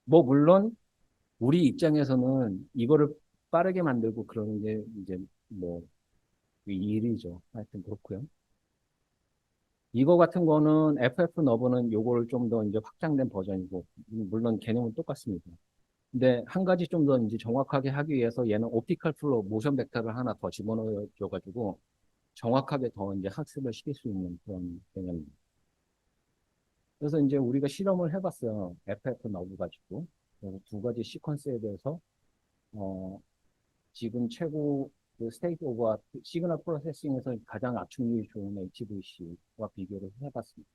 뭐 물론 우리 입장에서는 이거를 빠르게 만들고 그러는 게 이제 뭐 일이죠. 하여튼 그렇고요. 이거 같은 거는 FF 너브는 요거를 좀 더 이제 확장된 버전이고, 물론 개념은 똑같습니다. 근데 한 가지 좀 더 이제 정확하게 하기 위해서 얘는 옵티컬 플로우 모션 벡터를 하나 더 집어넣어 줘가지고 정확하게 더 이제 학습을 시킬 수 있는 그런 개념입니다. 그래서 이제 우리가 실험을 해봤어요. FF 너브 가지고. 그래서 두 가지 시퀀스에 대해서, 어, 지금 최고 그 스테이트 오브 아트, 시그널 프로세싱에서 가장 압축률이 좋은 HVC와 비교를 해봤습니다.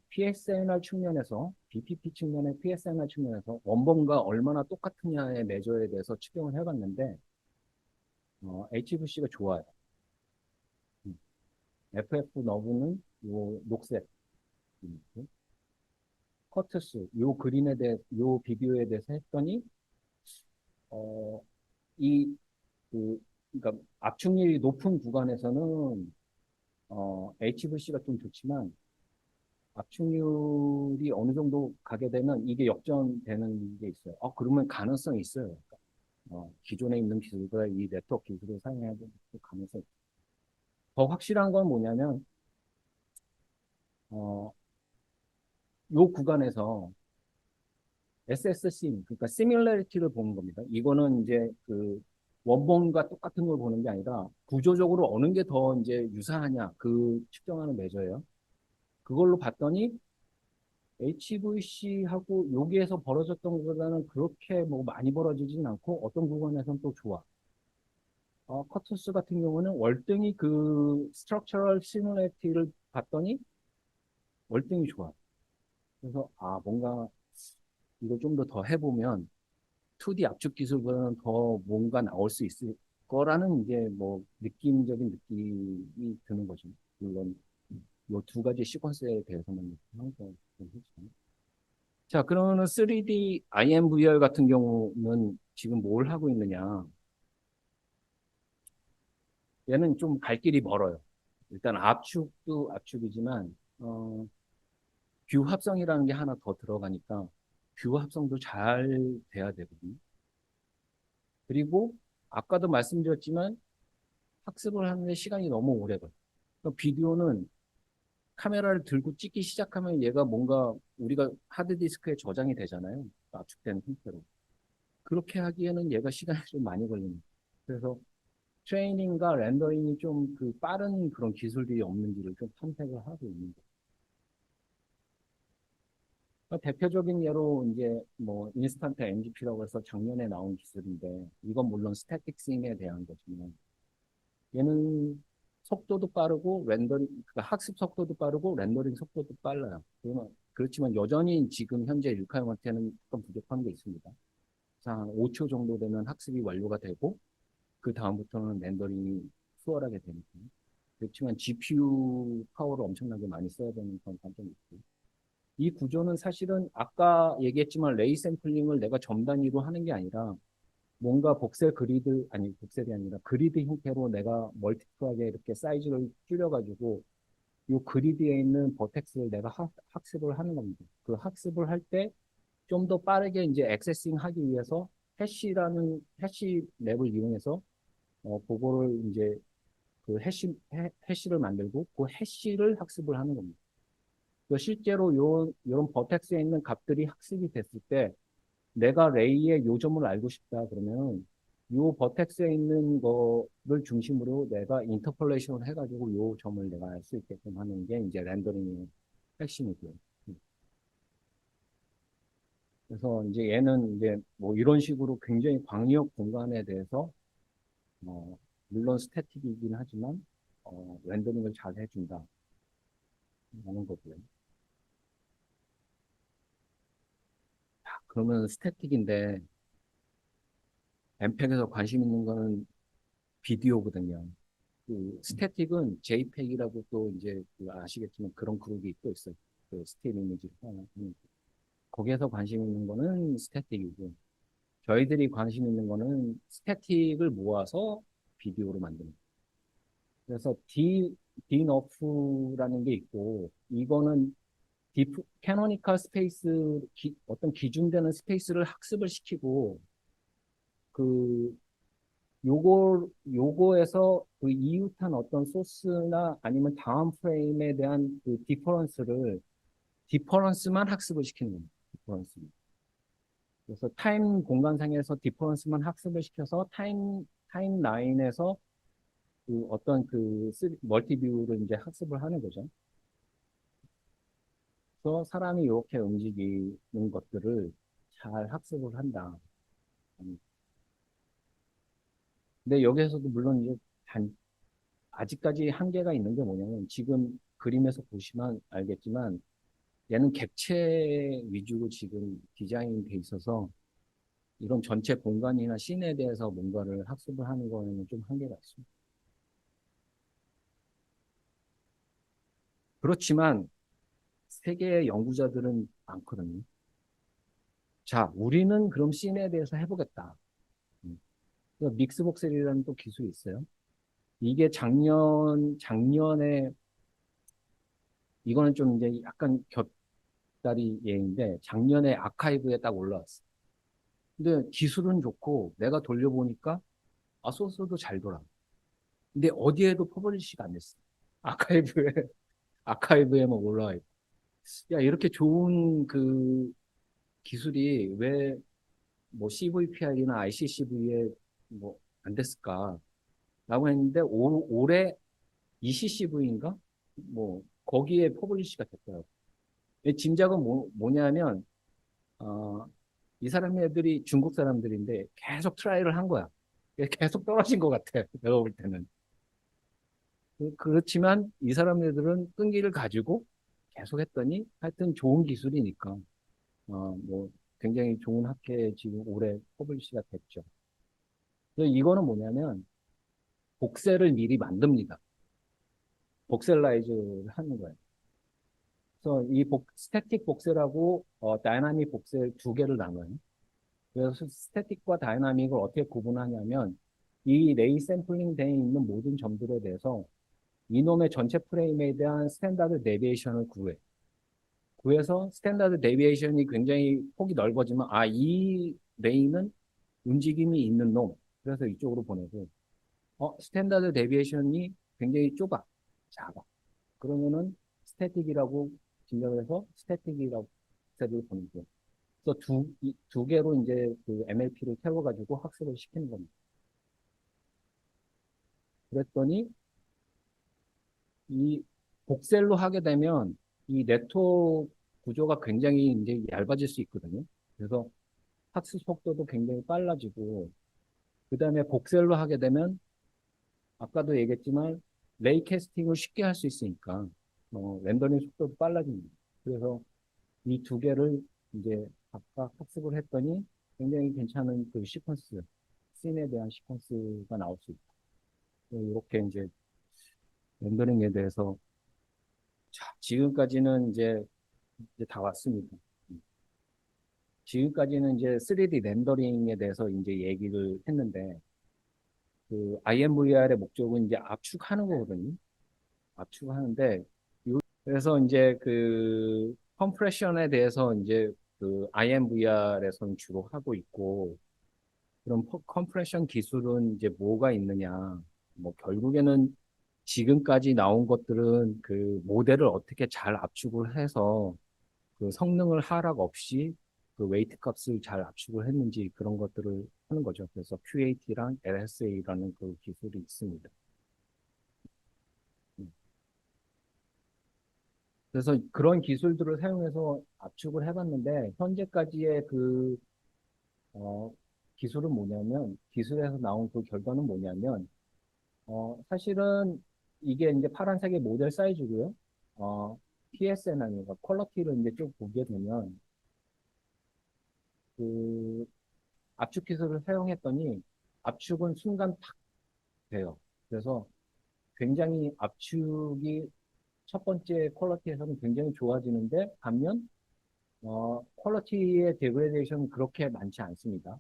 PSNR 측면에서, BPP 측면의 PSNR 측면에서 원본과 얼마나 똑같으냐의 매저에 대해서 측정을 해봤는데, HVC가 좋아요. FF 너브는 요 녹색, 커트스, 요 그림에 대해, 요 비교에 대해서 했더니, 어, 이, 그러니까 압축률이 높은 구간에서는, HVC가 좀 좋지만, 압축률이 어느 정도 가게 되면 이게 역전되는 게 있어요. 그러면 가능성이 있어요. 기존에 있는 기술과 이 네트워크 기술을 사용해야 될 가능성이 있어요. 더 확실한 건 뭐냐면, 어, 요 구간에서 SSC, 그러니까 시뮬레리티를 보는 겁니다. 이거는 이제 그 원본과 똑같은 걸 보는 게 아니라 구조적으로 어느 게 더 이제 유사하냐 그 측정하는 매저예요. 그걸로 봤더니 HVC하고 여기에서 벌어졌던 것보다는 그렇게 뭐 많이 벌어지진 않고 어떤 구간에서는 또 좋아. 커투스 같은 경우는 월등히 그 스트럭처럴 시뮬레이티를 봤더니 월등히 좋아. 그래서 뭔가 이거 좀 더 해보면 2D 압축 기술보다는 더 뭔가 나올 수 있을 거라는 이제 뭐 느낌적인 느낌이 드는 거죠. 물론 이 두 가지 시퀀스에 대해서는 항상 좀 했죠. 자, 그러면 3D IMVR 같은 경우는 지금 뭘 하고 있느냐? 얘는 좀 갈 길이 멀어요. 일단 압축도 압축이지만 뷰 합성이라는 게 하나 더 들어가니까 뷰 합성도 잘 돼야 되거든요. 그리고 아까도 말씀드렸지만 학습을 하는데 시간이 너무 오래 걸려요. 그러니까 비디오는 카메라를 들고 찍기 시작하면 얘가 뭔가 우리가 하드디스크에 저장이 되잖아요. 압축된 형태로. 그렇게 하기에는 얘가 시간이 좀 많이 걸립니다. 그래서 트레이닝과 렌더링이 좀 그 빠른 그런 기술들이 없는지를 좀 탐색을 하고 있는 거예요. 그러니까 대표적인 예로 이제 뭐 인스턴트 MGP라고 해서 작년에 나온 기술인데 이건 물론 스태틱 싱에 대한 거지만 얘는 속도도 빠르고 렌더링 그러니까 학습 속도도 빠르고 렌더링 속도도 빨라요. 그렇지만 여전히 지금 현재 리퀘어먼트에는 조금 부족한 게 있습니다. 한 5초 정도 되면 학습이 완료가 되고 그 다음부터는 렌더링이 수월하게 되니까. 그렇지만 GPU 파워를 엄청나게 많이 써야 되는 그런 단점이 있고. 이 구조는 사실은 아까 얘기했지만 레이 샘플링을 내가 점 단위로 하는 게 아니라 뭔가 복셀 그리드, 아니 복셀이 아니라 그리드 형태로 내가 멀티플하게 이렇게 사이즈를 줄여가지고 이 그리드에 있는 버텍스를 내가 학습을 하는 겁니다. 그 학습을 할 때 좀 더 빠르게 이제 액세싱 하기 위해서 해시 랩을 이용해서 그거를 이제 그 해시를 만들고 그 해시를 학습을 하는 겁니다. 실제로 요런 버텍스에 있는 값들이 학습이 됐을 때 내가 레이의 요점을 알고 싶다 그러면 요 버텍스에 있는 거를 중심으로 내가 인터폴레이션을 해가지고 요 점을 내가 알 수 있게끔 하는 게 이제 렌더링의 핵심이고요. 그래서 이제 얘는 이제 뭐 이런 식으로 굉장히 광역 공간에 대해서 어, 물론 스태틱이긴 하지만 렌더링을 잘 해준다 하는 거고요. 그러면 스태틱인데 엠팩에서 관심 있는 거는 비디오거든요. 그 스태틱은 JPEG이라고 또 이제 그 아시겠지만 그런 그룹이 또 있어요. 그 스틸 이미지 하는. 거기에서 관심 있는 거는 스태틱이고 저희들이 관심 있는 거는 스태틱을 모아서 비디오로 만드는. 그래서 DNF라는 게 있고 이거는 캐노니컬 스페이스 어떤 기준되는 스페이스를 학습을 시키고 그 요거에서 그 이웃한 어떤 소스나 아니면 다음 프레임에 대한 그 디퍼런스만 학습을 시키는 겁니다. 디퍼런스. 그래서 타임 공간상에서 디퍼런스만 학습을 시켜서 타임라인에서 그 어떤 그 멀티뷰를 이제 학습을 하는 거죠. 그래서 사람이 이렇게 움직이는 것들을 잘 학습을 한다. 근데 여기에서도 물론 이제 아직까지 한계가 있는 게 뭐냐면 지금 그림에서 보시면 알겠지만 얘는 객체 위주로 지금 디자인이 돼 있어서 이런 전체 공간이나 씬에 대해서 뭔가를 학습을 하는 거에는 좀 한계가 있습니다. 그렇지만 세계의 연구자들은 많거든요. 자, 우리는 그럼 씬에 대해서 해보겠다. 믹스복셀이라는 또 기술이 있어요. 이게 작년에, 이거는 좀 이제 약간 곁다리 예인데, 작년에 아카이브에 딱 올라왔어. 근데 기술은 좋고, 내가 돌려보니까, 소스도 잘 돌아. 근데 어디에도 퍼블리시가 안 됐어. 아카이브에, 아카이브에만 올라와 있고. 야, 이렇게 좋은 그 기술이 왜 뭐 CVPI나 ICCV에 뭐 안 됐을까? 라고 했는데, 올해 ECCV인가? 뭐, 거기에 퍼블리시가 됐더라고요. 이 짐작은 뭐냐면, 어, 이 사람들이 중국 사람들인데 계속 트라이를 한 거야. 계속 떨어진 것 같아. 내가 볼 때는. 그렇지만 이 사람들은 끈기를 가지고 계속 했더니 하여튼 좋은 기술이니까, 뭐, 굉장히 좋은 학회에 지금 올해 퍼블리시가 됐죠. 그래서 이거는 뭐냐면, 복셀을 미리 만듭니다. 복셀라이즈를 하는 거예요. 그래서 이 스태틱 복셀하고 다이나믹 복셀 두 개를 나눠요. 그래서 스태틱과 다이나믹을 어떻게 구분하냐면 이 레이 샘플링 되어 있는 모든 점들에 대해서 이놈의 전체 프레임에 대한 스탠다드 데비에이션을 구해. 그래서 스탠다드 데비에이션이 굉장히 폭이 넓어지면 이 레인은 움직임이 있는 놈. 그래서 이쪽으로 보내고 스탠다드 데비에이션이 굉장히 작아. 그러면은 스태틱이라고 진정을 해서 스태틱이라고 를 보내고. 그래서 두 개로 이제 그 MLP를 태워가지고 학습을 시키는 겁니다. 그랬더니 이 복셀로 하게 되면 이 네트워크 구조가 굉장히 이제 얇아질 수 있거든요. 그래서 학습 속도도 굉장히 빨라지고, 그 다음에 복셀로 하게 되면 아까도 얘기했지만 레이 캐스팅을 쉽게 할 수 있으니까 렌더링 속도도 빨라집니다. 그래서 이 두 개를 이제 각각 학습을 했더니 굉장히 괜찮은 그 시퀀스, 씬에 대한 시퀀스가 나올 수 있다. 이렇게 이제 렌더링에 대해서 지금까지는 이제 다 왔습니다. 지금까지는 이제 3D 렌더링에 대해서 이제 얘기를 했는데, 그 IMVR의 목적은 이제 압축하는 거거든요. 압축하는데, 그래서 이제 그 컴프레션에 대해서 이제 그 IMVR에서는 주로 하고 있고, 그럼 컴프레션 기술은 이제 뭐가 있느냐? 뭐 결국에는 지금까지 나온 것들은 그 모델을 어떻게 잘 압축을 해서 그 성능을 하락 없이 그 웨이트 값을 잘 압축을 했는지 그런 것들을 하는 거죠. 그래서 QAT랑 LSA라는 그 기술이 있습니다. 그래서 그런 기술들을 사용해서 압축을 해봤는데 현재까지의 그 어, 기술은 뭐냐면 기술에서 나온 그 결과는 뭐냐면 사실은 이게 이제 파란색의 모델 사이즈고요. PSN 아니가 퀄러티를 이제 쭉 보게 되면 그 압축 기술을 사용했더니 압축은 순간 탁 돼요. 그래서 굉장히 압축이 첫 번째 퀄러티에서는 굉장히 좋아지는데 반면 퀄러티의 데그레데이션은 그렇게 많지 않습니다.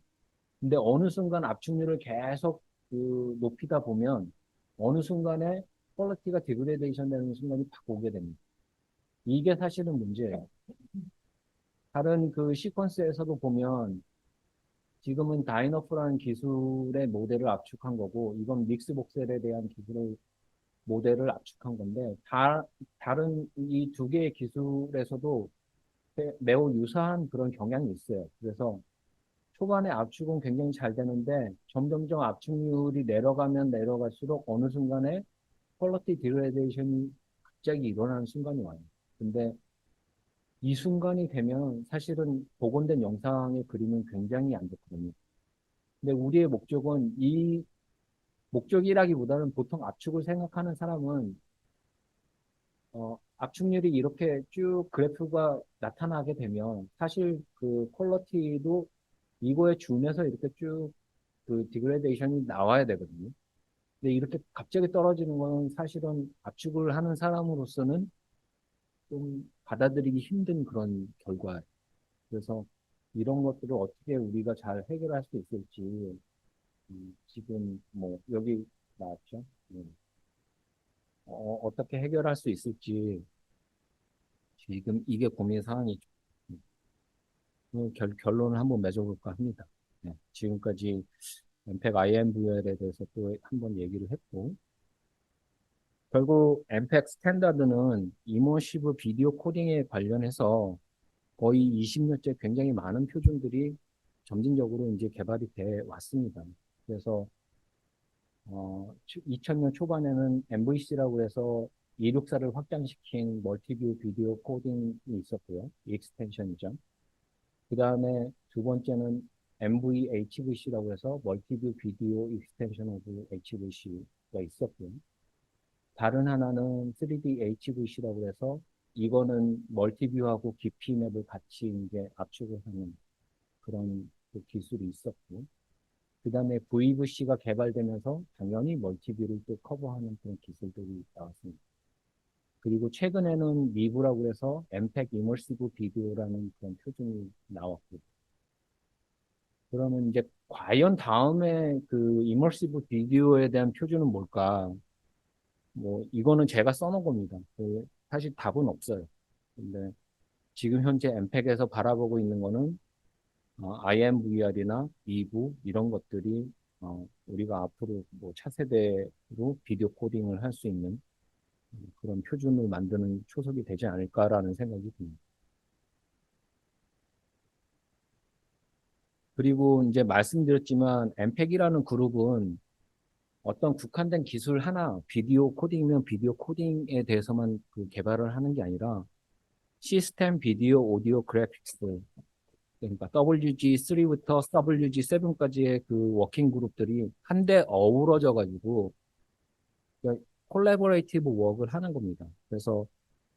근데 어느 순간 압축률을 계속 그 높이다 보면 어느 순간에 퀄러티가 디그레데이션 되는 순간이 팍 오게 됩니다. 이게 사실은 문제예요. 다른 그 시퀀스에서도 보면 지금은 다이너프라는 기술의 모델을 압축한 거고 이건 믹스 복셀에 대한 기술을 모델을 압축한 건데 다른 이 두 개의 기술에서도 매우 유사한 그런 경향이 있어요. 그래서 초반에 압축은 굉장히 잘 되는데 점점점 압축률이 내려가면 내려갈수록 어느 순간에 퀄러티 디그레데이션이 갑자기 일어나는 순간이 와요. 근데 이 순간이 되면 사실은 복원된 영상의 그림은 굉장히 안 좋거든요. 근데 우리의 목적은 이 목적이라기보다는 보통 압축을 생각하는 사람은 압축률이 이렇게 쭉 그래프가 나타나게 되면 사실 그 퀄러티도 이거에 준해서 이렇게 쭉 그 디그레데이션이 나와야 되거든요. 근데 이렇게 갑자기 떨어지는 거는 사실은 압축을 하는 사람으로서는 좀 받아들이기 힘든 그런 결과예요. 그래서 이런 것들을 어떻게 우리가 잘 해결할 수 있을지 지금 뭐 여기 나왔죠. 어떻게 해결할 수 있을지 지금 이게 고민 사항이죠. 결론을 한번 맺어볼까 합니다. 네, 지금까지 엠팩 IMVR에 대해서 또 한번 얘기를 했고 결국 엠팩 스탠다드는 이머시브 비디오 코딩에 관련해서 거의 20년째 굉장히 많은 표준들이 점진적으로 이제 개발이 돼 왔습니다. 그래서 2000년 초반에는 MVC라고 해서 264를 확장시킨 멀티뷰 비디오 코딩이 있었고요. 익스텐션이죠. 그 다음에 두 번째는 MVHVC라고 해서 멀티뷰 비디오 익스텐션 오브 HVC가 있었고요. 다른 하나는 3D HVC라고 해서 이거는 멀티뷰하고 깊이 맵을 같이 이제 압축을 하는 그런 그 기술이 있었고, 그 다음에 VVC가 개발되면서 당연히 멀티뷰를 또 커버하는 그런 기술들이 나왔습니다. 그리고 최근에는 미브라고 해서 엠팩 이머시브 비디오라는 그런 표준이 나왔고, 그러면 이제 과연 다음에 그 이머시브 비디오에 대한 표준은 뭘까? 뭐 이거는 제가 써놓은 겁니다. 사실 답은 없어요. 근데 지금 현재 엠팩에서 바라보고 있는 거는 IMVR이나 이부 이런 것들이 우리가 앞으로 뭐 차세대로 비디오 코딩을 할 수 있는 그런 표준을 만드는 초석이 되지 않을까라는 생각이 듭니다. 그리고 이제 말씀드렸지만 엠팩이라는 그룹은 어떤 국한된 기술 하나, 비디오 코딩이면 비디오 코딩에 대해서만 그 개발을 하는 게 아니라 시스템, 비디오, 오디오, 그래픽스, 그러니까 WG3부터 WG7까지의 그 워킹 그룹들이 한데 어우러져 가지고 콜라보레이티브 워크를 하는 겁니다. 그래서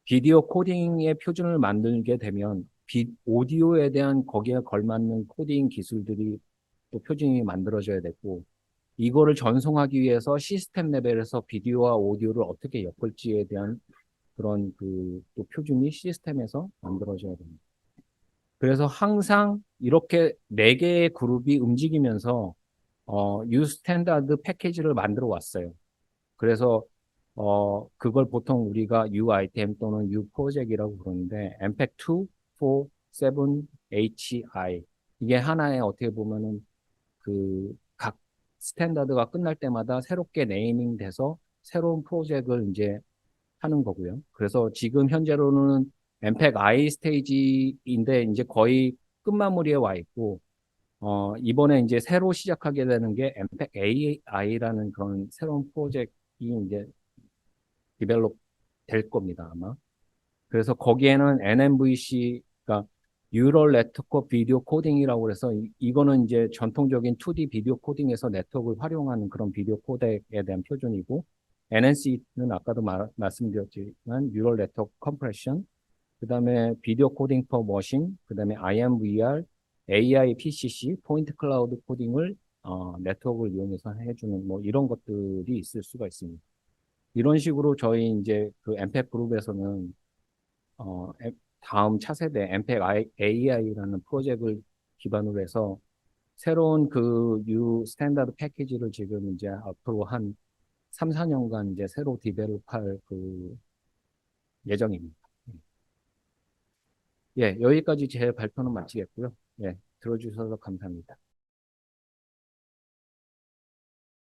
비디오 코딩의 표준을 만들게 되면 오디오에 대한 거기에 걸맞는 코딩 기술들이 또 표준이 만들어져야 되고 이거를 전송하기 위해서 시스템 레벨에서 비디오와 오디오를 어떻게 엮을지에 대한 그런 그 또 표준이 시스템에서 만들어져야 됩니다. 그래서 항상 이렇게 네 개의 그룹이 움직이면서 U 스탠다드 패키지를 만들어 왔어요. 그래서 그걸 보통 우리가 U 아이템 또는 U 프로젝트라고 부르는데 엠팩2, 4, 7, HI 이게 하나의 어떻게 보면은 그 각 스탠다드가 끝날 때마다 새롭게 네이밍 돼서 새로운 프로젝트를 이제 하는 거고요. 그래서 지금 현재로는 엠팩 I 스테이지인데 이제 거의 끝마무리에 와 있고 이번에 이제 새로 시작하게 되는 게 엠팩 AI라는 그런 새로운 프로젝트이 이제 디벨롭 될 겁니다, 아마. 그래서 거기에는 NMVC, 그러니까 뉴럴 네트워크 비디오 코딩이라고 해서 이거는 이제 전통적인 2D 비디오 코딩에서 네트워크를 활용하는 그런 비디오 코덱에 대한 표준이고 NNC는 아까도 말씀드렸지만 뉴럴 네트워크 컴프레션, 그다음에 비디오 코딩 퍼 머신, 그다음에 IMVR, AI PCC, 포인트 클라우드 코딩을 네트워크를 이용해서 해주는 뭐 이런 것들이 있을 수가 있습니다. 이런 식으로 저희 이제 그 엠팩 그룹에서는 어, 다음 차세대 엠팩 AI라는 프로젝트를 기반으로 해서 새로운 그 U 스탠다드 패키지를 지금 이제 앞으로 한 3, 4년간 이제 새로 디벨롭할 그 예정입니다. 예, 여기까지 제 발표는 마치겠고요. 예, 들어주셔서 감사합니다.